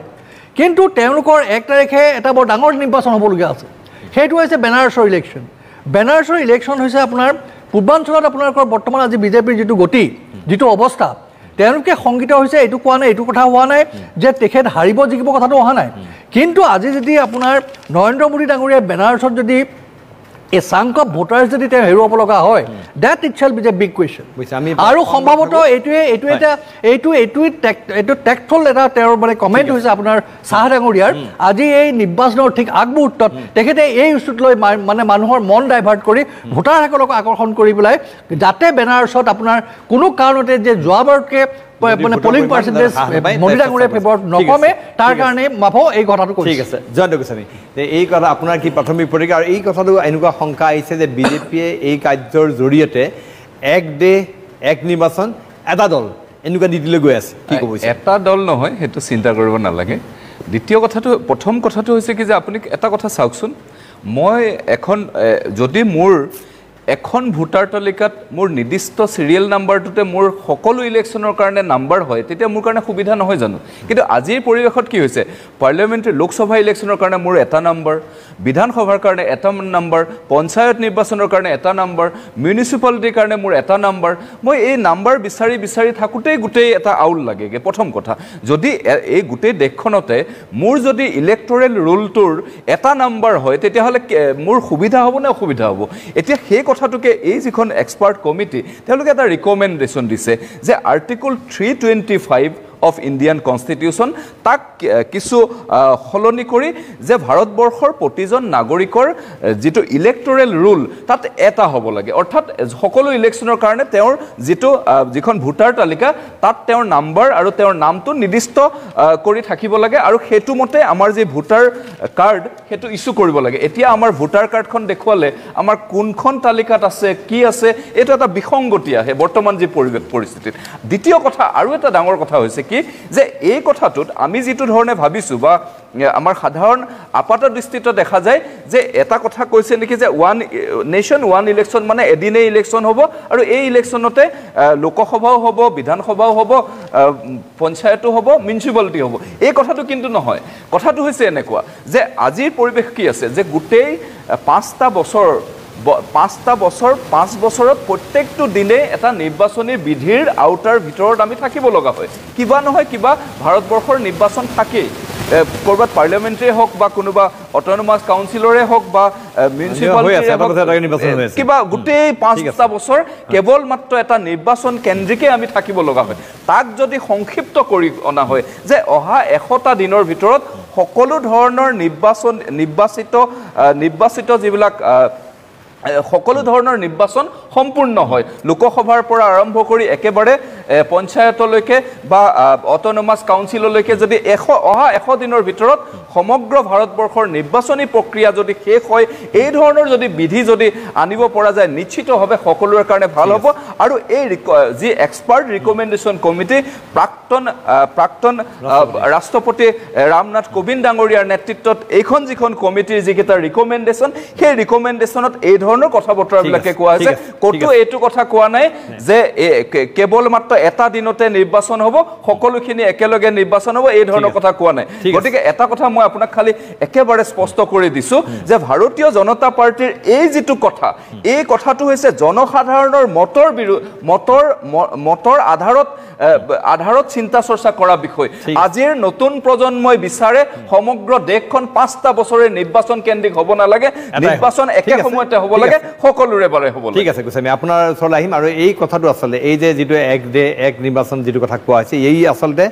কিন্তু তেওঁলোকৰ 1 তাৰিখে এটা বৰ ডাঙৰ নিৰ্বাচন হ'বলগীয়া আছে। সেইটো হৈছে বেনাৰছৰ ইলেকশ্যন। বেনাৰছৰ ইলেকশ্যন হৈছে আপোনাৰ পূৰ্বাঞ্চলত আপোনালোকৰ বৰ্তমান আজি বিজেপিৰ যিটো গতি যিটো অৱস্থা তেওঁলোকে শংকিত হৈছে এইটো কোৱা নাই এইটো কথা হোৱা নাই যে তেখেত হাৰিব জিকিব কথাটো অহা নাই কিন্তু আজি যদি আপোনাৰ নৰেন্দ্ৰ মোদী ডাঙৰীয়াই বেনাৰছত যদি a chunk of voters যদি তেওঁ হেৰুৱাব লগা হয় that itself is a big question আৰু সম্ভৱতঃ এইটো টেক্টফুল এটা তেওঁৰ মানে কমেণ্ট হৈছে আপোনাৰ চাহ ডাঙৰীয়াৰ আজি এই নিৰ্বাচনৰ ঠিক আগমুহূৰ্তত তেখেতে এই ইস্যুত লৈ মানে মানুহৰ মন ডাইভাৰ্ট কৰি ভোটাৰসকলক আকৰ্ষণ কৰি পেলাই যাতে বেনাৰছত আপোনাৰ কোনো কাৰণতে যে যোৱাবাৰতকৈ মানে পোলিং পাৰ্চেণ্টেজ মোদী ডাঙৰীয়াৰ ফেভৰত নকমে তাৰ কাৰণে মাফো এই কথাটো ঠিক আছে জয়ন্ত গোস্বামী এই কথা আপোনাৰ কি প্ৰাথমিক প্ৰতিক্ৰিয়া আৰু এই কথাটো এনেকুৱা শংকা আহিছে যে বিজেপিয়ে এই কাৰ্যৰ জৰিয়তে এক দেশ এক নিৰ্বাচন এটা দল এনেকুৱা নীতিলৈ গৈ আছে কি ক'ব এটা দল নহয় সেইটো চিন্তা কৰিব নালাগে দ্বিতীয় কথাটো প্ৰথম কথাটো হৈছে কি যে আপুনি এটা কথা চাওকচোন মই এখন যদি মোৰ এখন ভোটাৰ তালিকাত মোৰ নিৰ্দিষ্ট সিৰিয়েল নাম্বাৰটোতে মোৰ সকলো ইলেকশ্যনৰ কাৰণে নাম্বাৰ হয় তেতিয়া মোৰ কাৰণে সুবিধা নহয় জানো কিন্তু আজিৰ পৰিৱেশত কি হৈছে পাৰ্লিয়ামেণ্টাৰী লোকসভা ইলেকশ্যনৰ কাৰণে মোৰ এটা নাম্বাৰ বিধানসভাৰ কাৰণে এটা নাম্বাৰ পঞ্চায়ত নিৰ্বাচনৰ কাৰণে এটা নাম্বাৰ মিউনিচিপালিটিৰ কাৰণে মোৰ এটা নাম্বাৰ মই এই নাম্বাৰ বিচাৰি থাকোঁতেই গোটেই এটা আউল লাগেগৈ প্ৰথম কথা যদি এই গোটেই দেশখনতে মোৰ যদি ইলেক্টৰেল ৰোলটোৰ এটা নাম্বাৰ হয় তেতিয়াহ'লে মোৰ সুবিধা হ'ব নে অসুবিধা হ'ব এতিয়া সেই কথাটোকে এই যিখন এক্সপাৰ্ট কমিটি তেওঁলোকে এটা ৰিকমেণ্ডেশ্যন দিছে যে আৰ্টিকল 325 of Indian Constitution তাক কিছু সলনি কৰি যে ভাৰতবৰ্ষৰ প্ৰতিজন নাগৰিকৰ যেটো ইলেক্টৰেল ৰুল তাত এটা হ'ব লাগে অৰ্থাৎ সকলো ইলেকশ্যনৰ কাৰণে তেওঁৰ যেটো যিখন ভোটাৰ তালিকা তাত তেওঁৰ নাম্বাৰ আৰু তেওঁৰ নামটো নিৰ্দিষ্ট কৰি থাকিব লাগে আৰু হেতু মতে আমাৰ যে ভোটাৰ কাৰ্ড হেতু ইস্যু কৰিব লাগে এতিয়া আমাৰ ভোটাৰ কাৰ্ডখন দেখুৱালে আমাৰ কোনখন তালিকাত আছে কি আছে এটা এটা বিসংগতি আহে বৰ্তমান যে পৰিস্থিতিত দ্বিতীয় কথা আৰু এটা ডাঙৰ কথা হৈছে কি যে এই কথাটোত আমি যেটো ধৰণে ভাবিছো বা আমাৰ সাধাৰণ আপাত দৃষ্টিত দেখা যায় যে এটা কথা কৈছে নেকি যে ওয়ান নেশন ওয়ান ইলেকশ্যন মানে এদিনে ইলেকশ্যন হ'ব আৰু এই ইলেকশ্যনতে লোকসভাও হ'ব বিধানসভাও হ'ব পঞ্চায়তো হ'ব মিউনিচিপালিটি হ'ব এই কথাটো কিন্তু নহয় কথাটো হৈছে এনেকুৱা যে আজিৰ পৰিৱেশ কি আছে যে গোটেই 5টা বছৰ 5 বছৰত প্ৰত্যেকটো দিনে এটা নিৰ্বাচনী বিধিৰ আউটাৰ ভিতৰত আমি থাকিব লগা হয় কিবা নহয় কিবা ভাৰতবৰ্ষৰ নিৰ্বাচন থাকেই কৰবাত পাৰ্লিয়ামেণ্টাৰী হওক বা কোনোবা অট'নমাছ কাউন্সিলৰে হওক বা মিউনিচিপালিটি কিবা গোটেই 5টা বছৰ কেৱল মাত্ৰ এটা নিৰ্বাচন কেন্দ্ৰিকে আমি থাকিব লগা হয় তাক যদি সংক্ষিপ্ত কৰি অনা হয় যে অহা 100টা দিনৰ ভিতৰত সকলো ধৰণৰ নিৰ্বাচিত যিবিলাক সকলো ধৰণৰ নিৰ্বাচন সম্পূৰ্ণ হয় লোকসভাৰ পৰা আৰম্ভ কৰি একেবাৰে পঞ্চায়তলৈকে বা অট'নমাছ কাউন্সিললৈকে যদি অহা 100 দিনৰ ভিতৰত সমগ্ৰ ভাৰতবৰ্ষৰ নিৰ্বাচনী প্ৰক্ৰিয়া যদি শেষ হয় এই ধৰণৰ যদি বিধি যদি আনিব পৰা যায় নিশ্চিতভাৱে সকলোৰে কাৰণে ভাল হ'ব আৰু এই যি এক্সপাৰ্ট ৰিকমেণ্ডেশ্যন কমিটি প্ৰাক্তন ৰাষ্ট্ৰপতি ৰামনাথ কোবিন্দ ডাঙৰীয়াৰ নেতৃত্বত এইখন যিখন কমিটিৰ যিকেইটা ৰিকমেণ্ডেশ্যন সেই ৰিকমেণ্ডেশ্যনত এই ধৰণৰ কথা বতৰাবিলাকে কোৱা হৈছে কতো এইটো কথা কোৱা নাই যে কেৱল মাত্ৰ এটা দিনতে নিৰ্বাচন হ'ব সকলোখিনি একেলগে নিৰ্বাচন হ'ব এই ধৰণৰ কথা কোৱা নাই গতিকে এটা কথা মই আপোনাক খালি একেবাৰে স্পষ্ট কৰি দিছো যে ভাৰতীয় জনতা পাৰ্টিৰ এই যেটো কথা এই কথাটো হৈছে জনসাধাৰণৰ মতৰ আধাৰত চিন্তা চৰ্চা কৰা বিষয় আজিৰ নতুন প্ৰজন্মই বিচাৰে সমগ্ৰ দেশখন 5টা বছৰে নিৰ্বাচন কেন্দ্ৰিক হ'ব নালাগে নিৰ্বাচন একে সময়তে হ'ব লাগে সকলোৰে বাবে হ'ব লাগে ঠিক আছে গোস্বামী আপোনাৰ ওচৰলৈ আহিম আৰু এই কথাটো আচলতে এই যে যেটো এক দে এক নিৰ্বাচন যেটো কথা কোৱা হৈছে এই আচলতে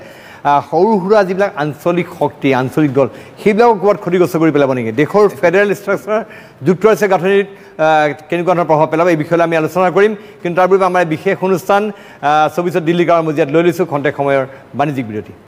সৰু সুৰা যিবিলাক আঞ্চলিক শক্তি আঞ্চলিক দল সেইবিলাকক ক'ৰবাত ক্ষতিগ্ৰস্ত কৰি পেলাব নেকি দেশৰ ফেডাৰেল ষ্ট্ৰাকচাৰ যুক্তৰাষ্ট্ৰীয় গাঁথনিত কেনেকুৱা ধৰণৰ প্ৰভাৱ পেলাব এই বিষয়লৈ আমি আলোচনা কৰিম কিন্তু তাৰ পূৰ্বে আমাৰ বিশেষ অনুষ্ঠান 24 দিল্লী গাঁৱৰ মজিয়াত লৈ লৈছোঁ খন্তেক সময়ৰ বাণিজ্যিক বিৰতি